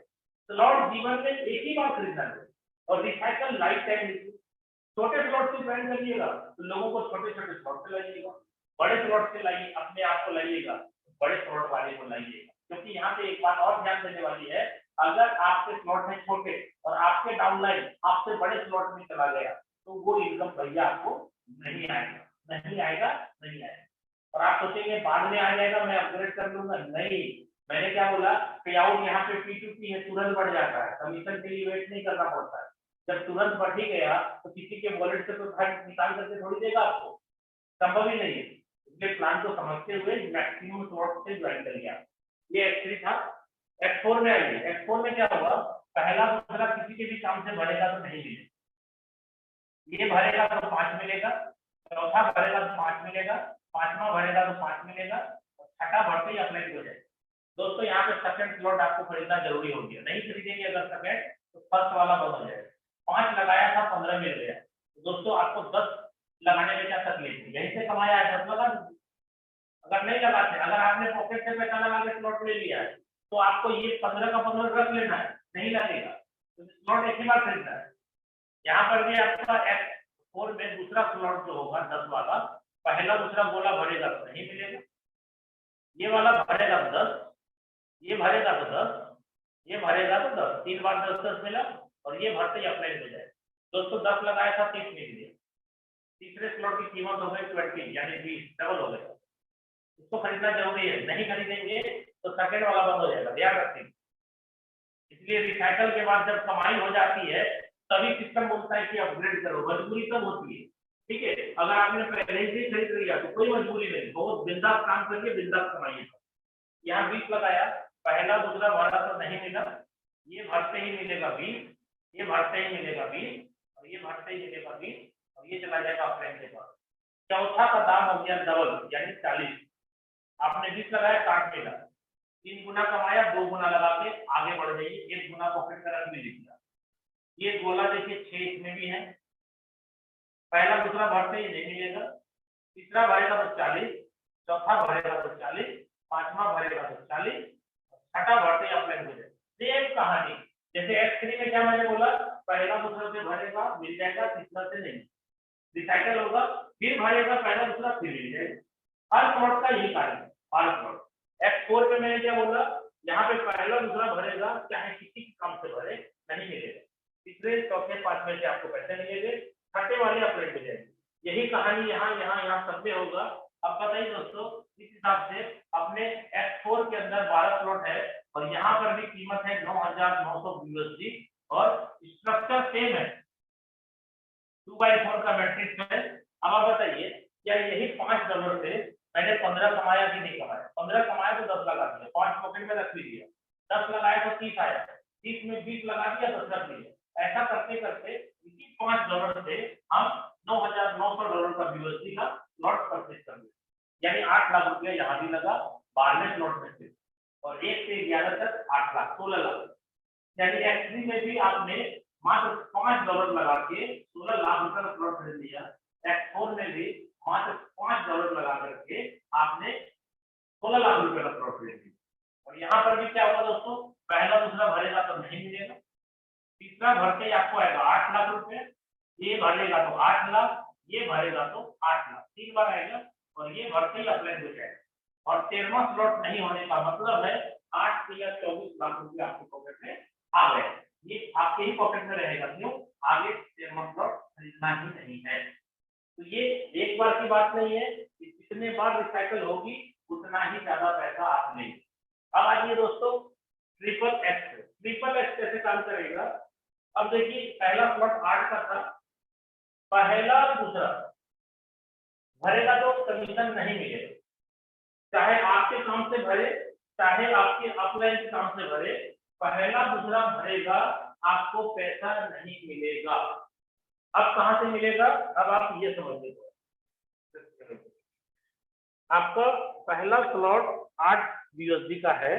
स्लॉट जीवन में एक ही बार खरीदना है और रिसाइकल लाइफ टाइम। छोटे स्लॉट से ज्वाइन करिएगा तो लोगों को छोटे छोटे स्लॉट से लाइएगा, बड़े स्लॉट से लाइए, अपने आप को लाइएगा, बड़े स्लॉट वाले को लाइएगा। क्योंकि यहाँ पे एक बात और ध्यान देने वाली है, अगर आपके स्लॉट है छोटे और आपके डाउनलाइन आपसे बड़े स्लॉट में चला गया तो वो इनकम भैया आपको नहीं आएगा, नहीं आएगा, नहीं आएगा। और आप सोचेंगे बाद में आ जाएगा, मैं अपग्रेड कर लूंगा। नहीं, मैंने क्या बोला, पे आउट यहाँ पे P2P है, तुरंत बढ़ जाता है, कमीशन के लिए वेट नहीं करना पड़ता है। जब तुरंत बढ़ ही गया तो किसी के वॉलेट से तो निकाल करके थोड़ी देगा आपको, संभव ही नहीं है। इसलिए प्लान को समझते हुए मैक्सिमम स्लॉट से ज्वाइन करिए। ये X3 था। X4 में आइए। X4 में क्या होगा, पहला दूसरा किसी के भी काम से भरेगा तो नहीं मिलेगा, ये भरेगा तो 5 मिलेगा, चौथा भरेगा तो 5 मिलेगा, पांचवा भरेगा तो 5 मिलेगा, छठा भरते ही अपने हो जाएगा। दोस्तों यहाँ पे सेकंड स्लॉट आपको खरीदना जरूरी हो गया, नहीं खरीदेंगे अगर सेकंड तो फर्स्ट वाला बंद हो जाएगा। 5 लगाया था 15 मिल गया, तो दोस्तों आपको 10 लगाने में क्या तकलीफ है, यहीं से कमाया है 10 लगा दीजिए। अगर नहीं लगाते, अगर आपने पॉकेट से पैसा लगा के स्लॉट ले लिया है तो आपको ये 15 का 15 रख लेना है, नहीं लगेगा, तो स्लॉट एक ही बार खरीदना है। यहाँ पर भी आपका X4 में दूसरा स्लॉट जो होगा 10 वाला, पहला दूसरा गोला भरेगा तो नहीं मिलेगा, ये वाला भरेगा तो 10, ये भरेगा तो 10, ये भरेगा तो 10, 3 बार 10-10 मिला और ये भरते ही अप्लाई हो जाए। दोस्तों 10 लगाया था 30 मिल गया, तीसरे स्लॉट की कीमत हो गई 20 यानी 20, डबल हो गया। इसको खरीदना जरूरी है, नहीं खरीदेंगे तो सेकंड वाला बंद हो जाएगा, ध्यान रखेंगे। इसलिए रिसाइकल के बाद जब कमाई हो जाती है तभी सिस्टम बोलता है कि अपग्रेड करो, मजबूरी तब होती है। ठीक है, अगर आपने पहले ही खरीद लिया तो कोई मजबूरी नहीं, बहुत बिंदास काम करिए, बिंदास कमाइए। यहाँ 20 लगाया, पहला दूसरा भरा तो नहीं मिला, ये भरते ही मिलेगा 20, ये भरते ही मिलेगा 20 और ये भरते ही मिलेगा 20 और ये चला जाएगा अप्लाई के पास। चौथा का दाम हो गया डबल यानी 40, आपने 20 लगाया 60 मिला, 3 गुना कमाया, 2 गुना लगा के आगे बढ़ जाइए, 1 गुना पॉकेट का रंग भी लिख दिया। ये गोला देखिए 6 इसमें भी है, पहला दूसरा भरते ही नहीं मिलेगा, तीसरा भरेगा तो 40, चौथा भरेगा तो 40, पांचवा भरेगा तो 40, छठा भरते ही अप्लाई हो जाए। सेम कहानी जैसे X3 में क्या मैंने बोला, पहला दूसरा से भरेगा मिल जाएगा, तीसरा से नहीं, रिसाइकल होगा, फिर भरेगा पहला दूसरा फिर मिल जाएगा। हर स्लॉट का यही कार्य है, हर स्लॉट। X4 में मैंने क्या बोला, यहाँ पे पहला दूसरा भरेगा चाहे किसी के काम से भरे नहीं मिलेगा, तीसरे चौथे पांचवें से आपको पैसे मिलेंगे, छठे वाले अप्लाई हो जाएंगे। यही कहानी यहाँ सब में होगा। अब बताइए दोस्तों, इस हिसाब से अपने X4 के अंदर 12 स्लॉट है और यहाँ पर भी कीमत है 9,900 USD और स्ट्रक्चर सेम है, 2/4 का मैट्रिक्स है। अब आप बताइए क्या यही $5 से मैंने 15 कमाया कि नहीं कमाया? 15 कमाया तो 10 लगा दिया, 5 पॉकेट में रख लीजिए, 10 लगाया तो 30 आया, 30 में 20 लगा दिया, 10 रख लिया। ऐसा करते करते इसी $5 से हम $9,900 का USD का स्लॉट परचेज कर लिया, यानी 8 लाख रुपया यहाँ भी लगा 12 स्लॉट में से, और 1 से 11 तक 8 लाख, 16 लाख। यानी X3 में भी आपने मात्र $5 लगा के 16 लाख रुपए का स्लॉट खरीद लिया। X4 में भी मात्र $5 लगा करके आपने 16 लाख रुपए का स्लॉट खरीद लिया। और यहाँ पर भी क्या होगा दोस्तों, पहला दूसरा भरेगा तो नहीं मिलेगा, तीसरा भरते ही आपको आएगा 8 लाख रुपए, ये भरेगा तो 8 लाख, ये भरेगा तो 8 लाख, 3 बार आएगा और ये भरते ही अप्लाई हो जाएगा। और 13वां स्लॉट नहीं होने का मतलब है 8 या 24 लाख रुपए आपके पॉकेट में आ गए, ये आपके ही पॉकेट में रहेगा, क्यों? आगे 13वां स्लॉट खरीदना ही नहीं है। तो ये एक बार की बात नहीं है, जितने बार रिसाइकल होगी उतना ही ज्यादा पैसा आप लेंगे। अब आइए दोस्तों ट्रिपल एक्स कैसे काम करेगा। अब देखिए पहला स्लॉट 8 का था, पहला दूसरा भरेगा तो कमीशन नहीं मिलेगा, चाहे आपके काम से भरे चाहे आपके अपलाइन के काम से भरे, पहला दूसरा भरेगा आपको पैसा नहीं मिलेगा। अब कहां से मिलेगा, अब आप ये समझ लीजिए, आपका पहला स्लॉट 8 BUSD का है,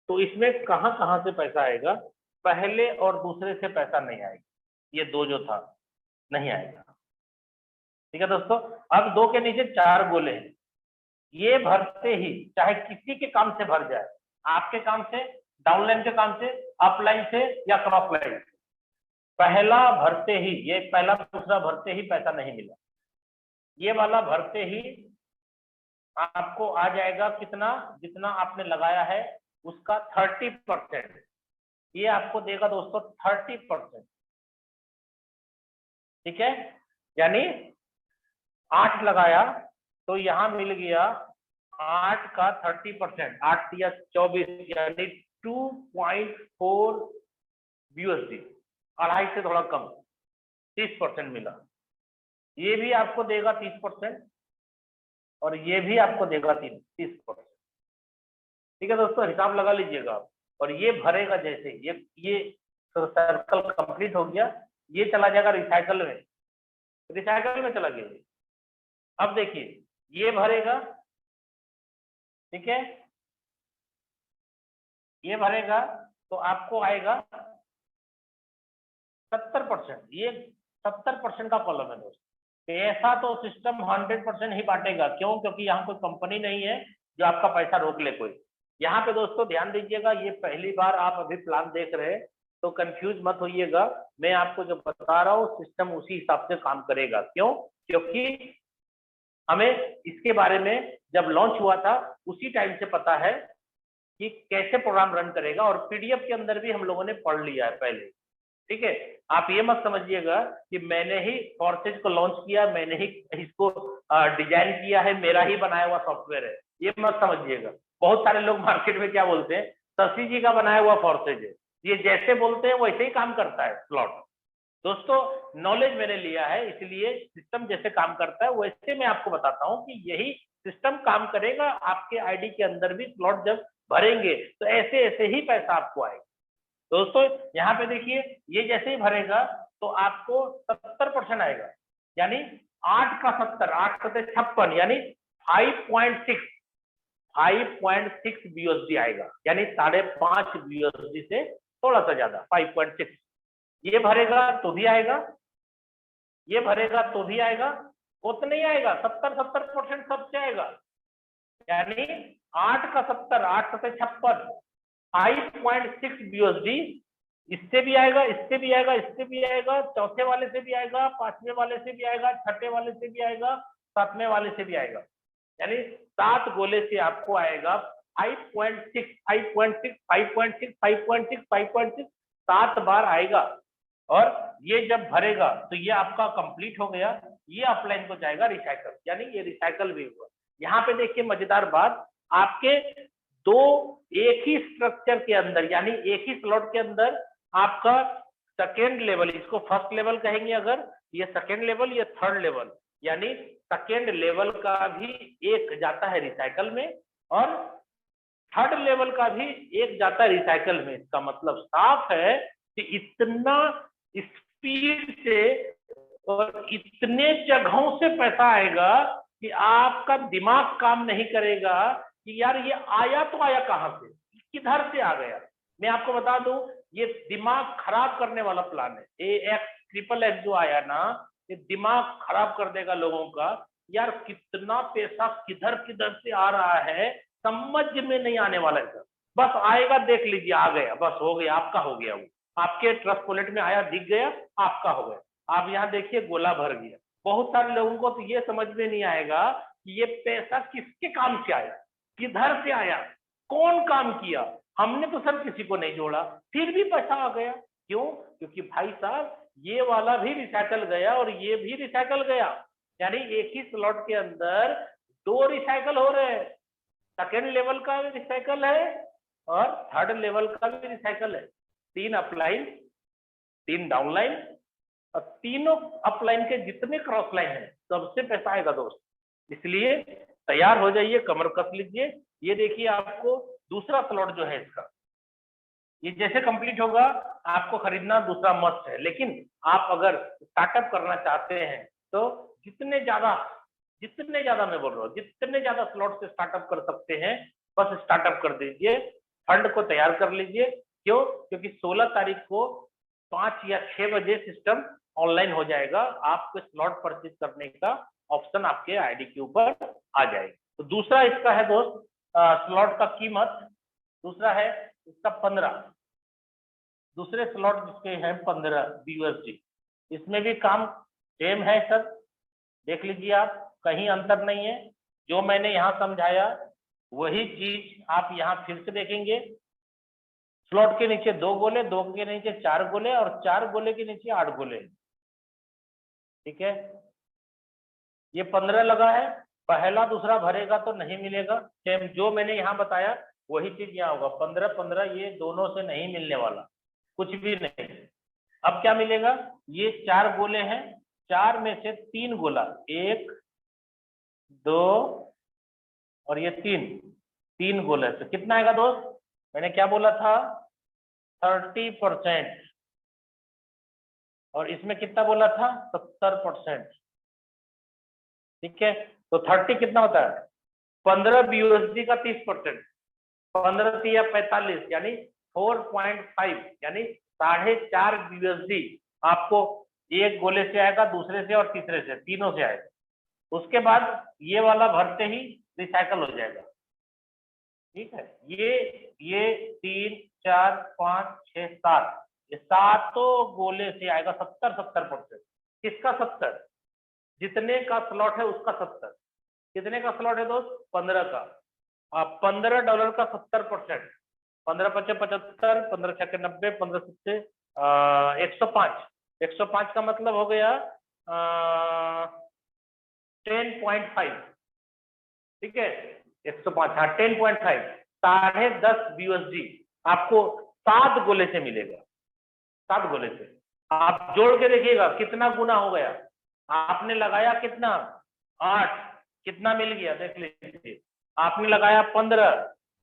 तो इसमें कहां कहां से पैसा आएगा? पहले और दूसरे से पैसा नहीं आएगा, ये दो जो था नहीं आएगा। ठीक है दोस्तों, अब 2 के नीचे 4 गोले हैं, ये भरते ही चाहे किसी के काम से भर जाए, आपके काम से, डाउनलाइन के काम से, अपलाइन से या क्रॉस लाइन से, पहला भरते ही, ये पहला दूसरा भरते ही पैसा नहीं मिला, ये वाला भरते ही आपको आ जाएगा कितना? जितना आपने लगाया है उसका 30%, ये आपको देगा दोस्तों 30%। ठीक है, यानी 8 लगाया तो यहां मिल गया 8 का 30%, 8 या 24 यानी 2.4 BUSD, 2.5 से थोड़ा कम, 30% मिला। ये भी आपको देगा 30% और ये भी आपको देगा 30%। ठीक है दोस्तों, हिसाब लगा लीजिएगा आप। और ये भरेगा जैसे ये सर्कल कंप्लीट हो गया, ये चला जाएगा रिसाइकल में, रिसाइकल में चला गया। अब देखिए ये भरेगा, ठीक है, ये भरेगा तो आपको आएगा 70%, ये 70% का कॉलम है दोस्तों। पैसा तो सिस्टम 100% ही बांटेगा, क्यों? क्योंकि यहाँ कोई कंपनी नहीं है जो आपका पैसा रोक ले कोई। यहाँ पे दोस्तों ध्यान दीजिएगा, ये पहली बार आप अभी प्लान देख रहे हैं तो कंफ्यूज मत होइएगा, मैं आपको जो बता रहा हूँ सिस्टम उसी हिसाब से काम करेगा। क्यों? क्योंकि हमें इसके बारे में जब लॉन्च हुआ था उसी टाइम से पता है कि कैसे प्रोग्राम रन करेगा, और पीडीएफ के अंदर भी हम लोगों ने पढ़ लिया है पहले। ठीक है, आप ये मत समझिएगा कि मैंने ही फॉर्सेज को लॉन्च किया, मैंने ही इसको डिजाइन किया है, मेरा ही बनाया हुआ सॉफ्टवेयर है, ये मत समझिएगा। बहुत सारे लोग मार्केट में क्या बोलते हैं, शशि जी का बनाया हुआ फॉर्सेज है, ये जैसे बोलते हैं वैसे ही काम करता है स्लॉट। दोस्तों नॉलेज मैंने लिया है, इसलिए सिस्टम जैसे काम करता है वैसे मैं आपको बताता हूँ कि यही सिस्टम काम करेगा। आपके आईडी के अंदर भी स्लॉट जब भरेंगे तो ऐसे ऐसे ही पैसा आपको आएगा। दोस्तों यहाँ पे देखिए, ये जैसे ही भरेगा तो आपको 70% आएगा, यानी 8 का 70, 8 सत्ते 56, यानी 5.6 BUSD आएगा, यानी 5.5 BUSD से थोड़ा सा ज्यादा, 5.6। ये भरेगा तो भी आएगा, ये भरेगा तो भी आएगा, उतना ही आएगा, 70% सबसे आएगा, यानी 8 का 70, 8 सत्ते 56, 5.6 BUSD। इससे भी आएगा, इससे भी आएगा, इससे भी आएगा, चौथे वाले से भी आएगा, पांचवें वाले से भी आएगा, छठे वाले से भी आएगा, सातवें वाले से भी आएगा, यानी 7 गोले से आपको आएगा 5.6, 5.6, 5.6, 5.6, 5.6, 7 बार आएगा। और ये जब भरेगा तो ये आपका कंप्लीट हो गया, ये अपलाइन को जाएगा रिसाइकल, यानी ये रिसाइकल भी हुआ। यहाँ पे देखिए मजेदार बात, आपके दो एक ही स्ट्रक्चर के अंदर, यानी एक ही स्लॉट के अंदर आपका सेकेंड लेवल, इसको फर्स्ट लेवल कहेंगे अगर, ये सेकेंड लेवल, ये थर्ड लेवल, यानी सेकेंड लेवल का भी एक जाता है रिसाइकल में और थर्ड लेवल का भी एक जाता है रिसाइकल में। इसका मतलब साफ है कि इतना स्पीड से और इतने जगहों से पैसा आएगा कि आपका दिमाग काम नहीं करेगा कि यार ये आया तो आया कहां से, किधर से आ गया। मैं आपको बता दूं, ये दिमाग खराब करने वाला प्लान है। AX जो आया ना, ये दिमाग खराब कर देगा लोगों का। यार कितना पैसा किधर किधर से आ रहा है समझ में नहीं आने वाला है सर, बस आएगा, देख लीजिए आ गया, बस हो गया, आपका हो गया, वो आपके ट्रस्ट वॉलेट में आया, दिख गया, आपका हो गया। आप यहाँ देखिए गोला भर गया। बहुत सारे लोगों को तो ये समझ में नहीं आएगा कि ये पैसा किसके काम से आया, किधर से आया, कौन काम किया। हमने तो सर किसी को नहीं जोड़ा, फिर भी पैसा आ गया। क्यों? क्योंकि भाई साहब ये वाला भी रिसाइकल गया और ये भी रिसाइकल गया, यानी एक ही स्लॉट के अंदर 2 रिसाइकल हो रहे हैं। सेकेंड लेवल का भी रिसाइकल है और थर्ड लेवल का भी रिसाइकल है। 3 अपलाइन, 3 डाउनलाइन और तीनों अपलाइन के जितने क्रॉस लाइन है सबसे पैसा आएगा दोस्त। इसलिए तैयार हो जाइए, कमर कस लीजिए। ये देखिए आपको दूसरा स्लॉट जो है इसका, ये जैसे कंप्लीट होगा आपको खरीदना दूसरा मस्ट है। लेकिन आप अगर स्टार्टअप करना चाहते हैं तो जितने ज्यादा मैं बोल रहा हूँ, जितने ज्यादा स्लॉट से स्टार्टअप कर सकते हैं बस स्टार्टअप कर दीजिए, फंड को तैयार कर लीजिए। क्यों? क्योंकि 16 तारीख को 5 या 6 बजे सिस्टम ऑनलाइन हो जाएगा, आपको स्लॉट परचेज करने का ऑप्शन आपके आईडी के ऊपर आ जाएगा। तो दूसरा इसका है दोस्त स्लॉट का कीमत, दूसरा है इसका 15, दूसरे स्लॉट जिसके हैं 15 BUSD। इसमें भी काम सेम है सर, देख लीजिए आप, कहीं अंतर नहीं है। जो मैंने यहाँ समझाया वही चीज आप यहाँ फिर से देखेंगे। स्लॉट के नीचे 2 गोले, 2 के नीचे 4 गोले और 4 गोले के नीचे 8 गोले। ठीक है, ये 15 लगा है, पहला दूसरा भरेगा तो नहीं मिलेगा। सेम जो मैंने यहाँ बताया वही चीज यहाँ होगा, 15 15 ये दोनों से नहीं मिलने वाला, कुछ भी नहीं। अब क्या मिलेगा? ये 4 गोले हैं, 4 में से 3 गोला, 1 2 और ये 3 गोले से कितना आएगा दोस्त? मैंने क्या बोला था? 30%। और इसमें कितना बोला था? 70%। ठीक है, तो 30 कितना होता है? 15 BUSD का 30%, 15 या 45 यानी 4.5 यानी 4.5 BUSD आपको एक गोले से आएगा, दूसरे से और तीसरे से, तीनों से आएगा। उसके बाद ये वाला भरते ही रिसाइकल हो जाएगा। ठीक है, ये 3 4 5 6 7 ये सातों गोले से आएगा 70%। किसका 70? जितने का स्लॉट है उसका 70। कितने का स्लॉट है दोस्त? 15 का। $15 का 70%, 15 5 75, 15 6 90, 15 7 105। 105 का मतलब हो गया 10.5। ठीक है, 105, हाँ 10.5, 10.5 BUSD आपको 7 गोले से मिलेगा। 7 गोले से आप जोड़ के देखिएगा कितना गुना हो गया। आपने लगाया कितना? 8, कितना मिल गया देख लीजिए। आपने लगाया 15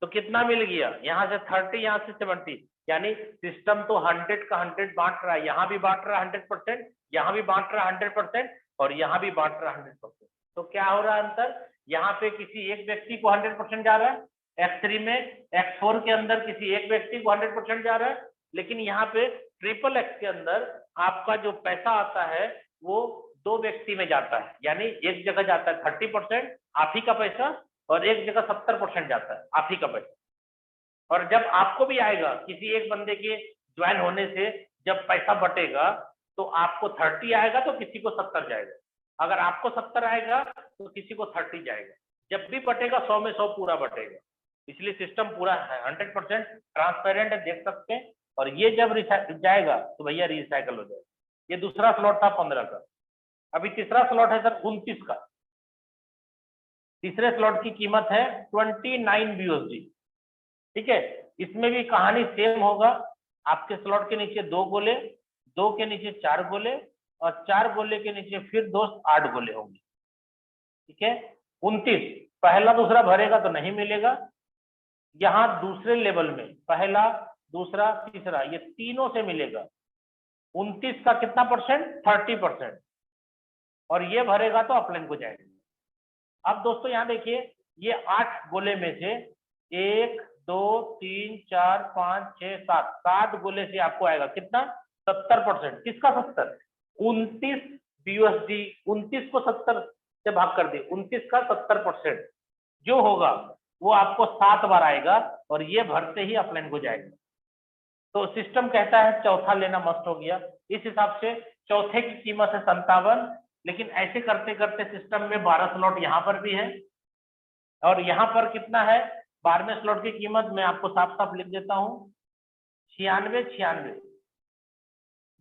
तो कितना मिल गया? यहाँ से 30, यहाँ से 70, यानी सिस्टम तो 100 का 100 बांट रहा है। यहाँ भी बांट रहा है 100%, यहाँ भी बांट रहा है 100% और यहाँ भी बांट रहा है 100%। तो क्या हो रहा है अंतर? यहाँ पे किसी एक व्यक्ति को 100% जा रहा है, X3 में, X4 के अंदर किसी एक व्यक्ति को 100% जा रहा है, लेकिन यहाँ पे XXX के अंदर आपका जो पैसा आता है वो 2 व्यक्ति में जाता है। यानी एक जगह जाता है 30% आप ही का पैसा और एक जगह 70% जाता है आप ही का पैसा। और जब आपको भी आएगा किसी एक बंदे के ज्वाइन होने से जब पैसा बटेगा तो आपको 30 आएगा तो किसी को 70 जाएगा। अगर आपको 70 आएगा तो किसी को 30 जाएगा। जब भी बटेगा 100 में 100 पूरा बटेगा। इसलिए सिस्टम पूरा 100% ट्रांसपेरेंट है, देख सकते हैं। और ये जब जाएगा तो भैया रिसाइकल हो जाएगा। ये दूसरा स्लॉट था 15 का। अभी तीसरा स्लॉट है सर 29 का। तीसरे स्लॉट की कीमत है 29 BUSD। ठीक है, इसमें भी कहानी सेम होगा। आपके स्लॉट के नीचे 2 गोले, 2 के नीचे 4 गोले और 4 गोले के नीचे फिर दोस्त 8 गोले होंगे। ठीक है, 29 पहला दूसरा भरेगा तो नहीं मिलेगा। यहाँ दूसरे लेवल में पहला दूसरा तीसरा ये तीनों से मिलेगा। 29 का कितना परसेंट? 30%। और ये भरेगा तो अपलाइन को जाएगा। अब दोस्तों यहाँ देखिए, ये 8 गोले में से 1 2 3 4 5 6 7 7 गोले से आपको आएगा कितना? 70%। किसका 70? 29 BUSD। 29 को 70 से भाग कर दे, 29 का 70% जो होगा वो आपको 7 बार आएगा और ये भरते ही अपलाइन को जाएगा। तो सिस्टम कहता है चौथा लेना मस्ट हो गया। इस हिसाब से चौथे की कीमत है 57। लेकिन ऐसे करते करते सिस्टम में 12 स्लॉट यहाँ पर भी है और यहाँ पर कितना है? 12वें स्लॉट की कीमत मैं आपको साफ साफ लिख देता हूँ, 96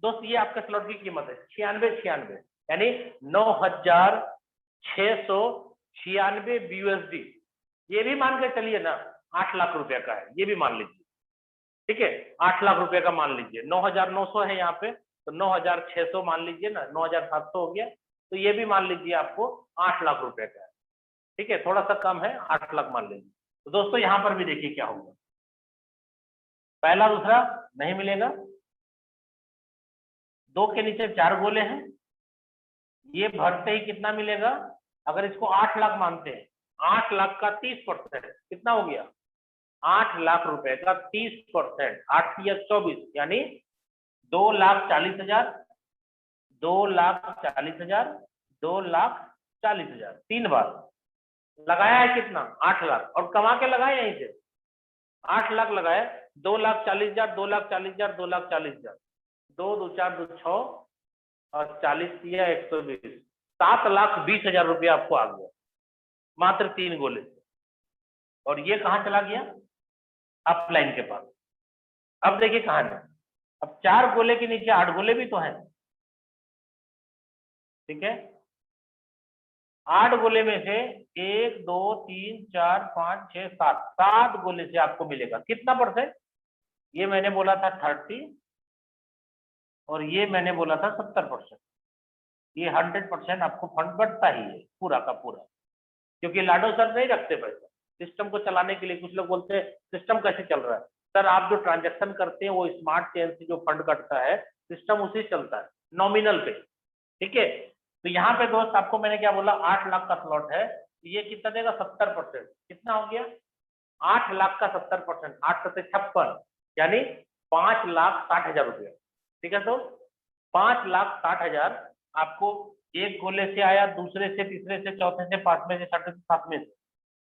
दोस्त। ये आपके स्लॉट की कीमत है 96 यानी 9,696 BUSD। ये भी मान के चलिए ना 8 लाख रुपए का है, ये भी मान लीजिए। ठीक है, 8 लाख रुपए का मान लीजिए। 9,900 है यहाँ पे तो 9,600 मान लीजिए ना, 9,700 हो गया। तो ये भी मान लीजिए आपको 8 लाख रुपए का है। ठीक है, थोड़ा सा कम है, 8 लाख मान लीजिए। तो दोस्तों यहाँ पर भी देखिए क्या होगा। पहला दूसरा नहीं मिलेगा, 2 के नीचे 4 गोले हैं, ये भरते ही कितना मिलेगा? अगर इसको 8 लाख मानते हैं, 8 लाख का 30% कितना हो गया? 8 लाख रुपए का 30%, 8 या 24 यानी 2,40,000, 2,40,000, 2,40,000, 3 बार लगाया है। कितना? 8 लाख। और कमा के लगाए यहीं से 8 लाख लगाए, 2,40,000, 2,40,000, 2,40,000, 2 2 4 2 6 और 40 या 120, 7,20,000 रुपया आपको आ गया मात्र 3 गोले से। और ये कहाँ चला गया? अपलाइन के पास। अब देखिए कहानी, अब 4 गोले के नीचे 8 गोले भी तो हैं, ठीक है। 8 गोले में से 1 2 3 4 5 6 7, 7 गोले से आपको मिलेगा कितना परसेंट? ये मैंने बोला था 30 और ये मैंने बोला था 70%। ये 100% आपको फंड बढ़ता ही है पूरा का पूरा, क्योंकि लाडो सर नहीं रखते पैसा सिस्टम को चलाने के लिए। कुछ लोग बोलते हैं सिस्टम कैसे चल रहा है? सर आप जो ट्रांजैक्शन करते हैं वो स्मार्ट चेन से जो फंड कटता है सिस्टम उसी चलता है नॉमिनल पे, ठीक है। तो यहाँ पे दोस्त आपको मैंने क्या बोला, 8 लाख का स्लॉट है, ये कितना देगा? 70%। कितना हो गया? 8 लाख का 70%, 8 से 56 यानी 5,60,000 रुपया, ठीक है। तो 5,60,000 आपको एक गोले से आया, दूसरे से, तीसरे से, चौथे से, पांचवें से, छठे से, सातवें से।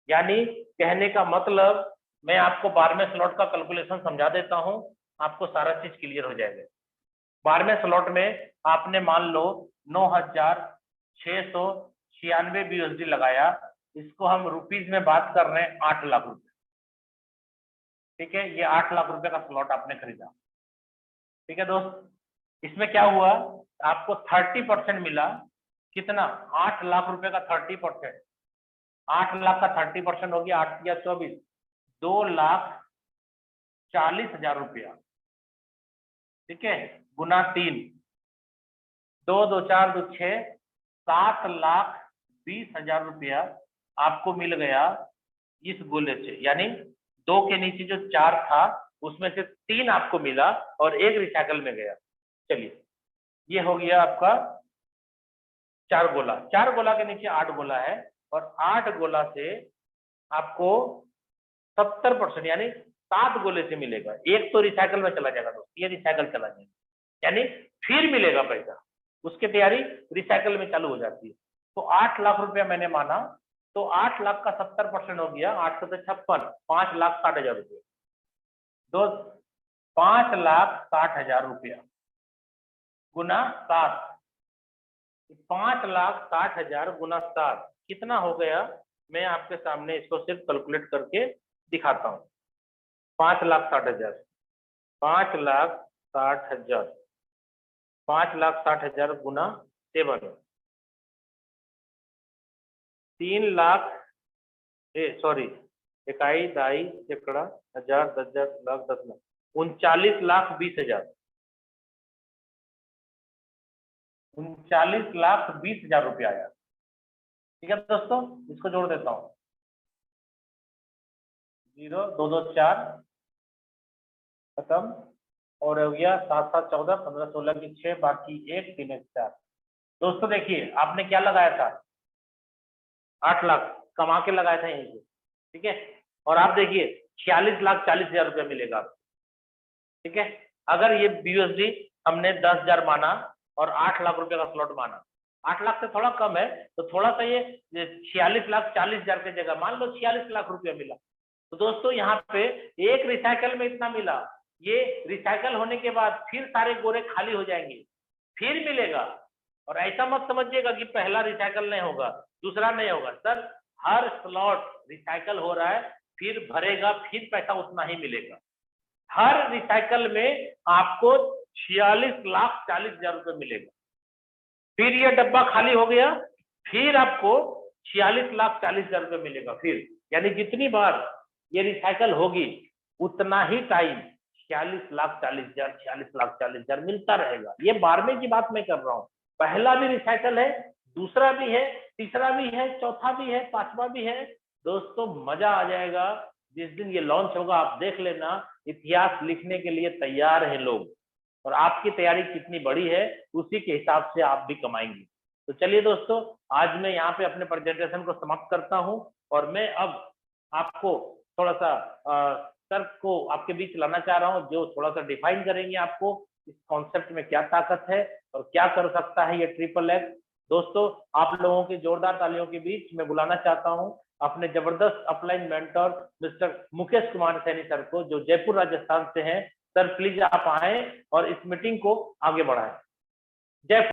यानी कहने का मतलब, मैं आपको 12वें स्लॉट का कैलकुलेशन समझा देता हूं, आपको सारा चीज क्लियर हो जाएगा। 12वें स्लॉट में आपने मान लो 9,696 BUSD लगाया, इसको हम रुपीज में बात कर रहे हैं 8 लाख रुपए, ठीक है। ये 8 लाख रुपए का स्लॉट आपने खरीदा, ठीक है दोस्त। इसमें क्या हुआ, आपको 30% मिला। कितना? 8 लाख रुपए का 30%, 8 लाख का 30% हो गया 8 या 24, 2,40,000 रुपया, ठीक है, गुना 3, 2 2 4 2 6, 7,20,000 रुपया आपको मिल गया इस गोले से। यानी 2 के नीचे जो 4 था उसमें से 3 आपको मिला और 1 रिसाइकल में गया। चलिए ये हो गया आपका 4 गोला। 4 गोला के नीचे 8 गोला है और 8 गोला से आपको 70% यानी 7 गोले से मिलेगा। एक तो रिसाइकल में चला जाएगा दोस्त, ये रिसाइकल चला जाएगा यानी फिर मिलेगा पैसा, उसकी तैयारी रिसाइकल में चालू हो जाती है। तो 8 लाख रुपया मैंने माना, तो 8 लाख का 70% हो गया 8 से 56, 5,60,000 रुपया। दोस्त 5,60,000 रुपया गुना 7, 5,60,000 गुना 7 कितना हो गया? मैं आपके सामने इसको सिर्फ कैलकुलेट करके दिखाता हूँ। 5,60,000, 5,60,000, 5,60,000 गुना 7, 3 लाख, सॉरी, इकाई, दाई, सैकड़ा, हजार, 10,000, लाख, 10 लाख, 39,20,000, 39,20,000 रुपया आया, ठीक है दोस्तों। इसको जोड़ देता हूँ, 0 2 2 4 खत्म, और हो गया 7 7 14 15 16 की 6, बाकी 1 3 1 4। दोस्तों देखिए आपने क्या लगाया था? 8 लाख कमा के लगाया था यहीं से, ठीक है। और आप देखिए 46,40,000 रुपया मिलेगा आपको, ठीक है। अगर ये BUSD हमने 10,000 माना और 8 लाख रुपए का स्लॉट माना, 8 लाख से थोड़ा कम है तो थोड़ा सा ये 46,40,000 की जगह मान लो 46 लाख रुपया मिला। तो दोस्तों यहाँ पे एक रिसाइकल में इतना मिला, ये रिसाइकल होने के बाद फिर सारे गोरे खाली हो जाएंगे, फिर मिलेगा। और ऐसा मत समझिएगा कि पहला रिसाइकल नहीं होगा, दूसरा नहीं होगा। सर हर स्लॉट रिसाइकल हो रहा है, फिर भरेगा, फिर पैसा उतना ही मिलेगा। हर रिसाइकल में आपको 46,40,000 रुपये मिलेगा। फिर ये डब्बा खाली हो गया, फिर आपको 46,40,000 रुपये मिलेगा फिर। यानी जितनी बार ये रिसाइकल होगी उतना ही टाइम 46,40,000, 46,40,000 मिलता रहेगा। ये 12वें की बात मैं कर रहा हूँ। पहला भी रिसाइकल है, दूसरा भी है, तीसरा भी है, चौथा भी है, 5वां भी है। दोस्तों मजा आ जाएगा जिस दिन ये लॉन्च होगा, आप देख लेना, इतिहास लिखने के लिए तैयार हैं लोग, और आपकी तैयारी कितनी बड़ी है उसी के हिसाब से आप भी कमाएंगे। तो चलिए दोस्तों, आज मैं यहाँ पे अपने प्रेजेंटेशन को समाप्त करता हूँ और मैं अब आपको थोड़ा सा सर को आपके बीच लाना चाह रहा हूँ, जो थोड़ा सा डिफाइन करेंगे आपको इस कॉन्सेप्ट में क्या ताकत है और क्या कर सकता है ये ट्रिपल एग। दोस्तों, आप लोगों की जोरदार तालियों के बीच मैं बुलाना चाहता हूँ अपने जबरदस्त upline mentor mister Mukesh Kumar Saini sir को, जो जयपुर राजस्थान से हैं। सर प्लीज आप आए और इस मीटिंग को आगे बढ़ाएं। जय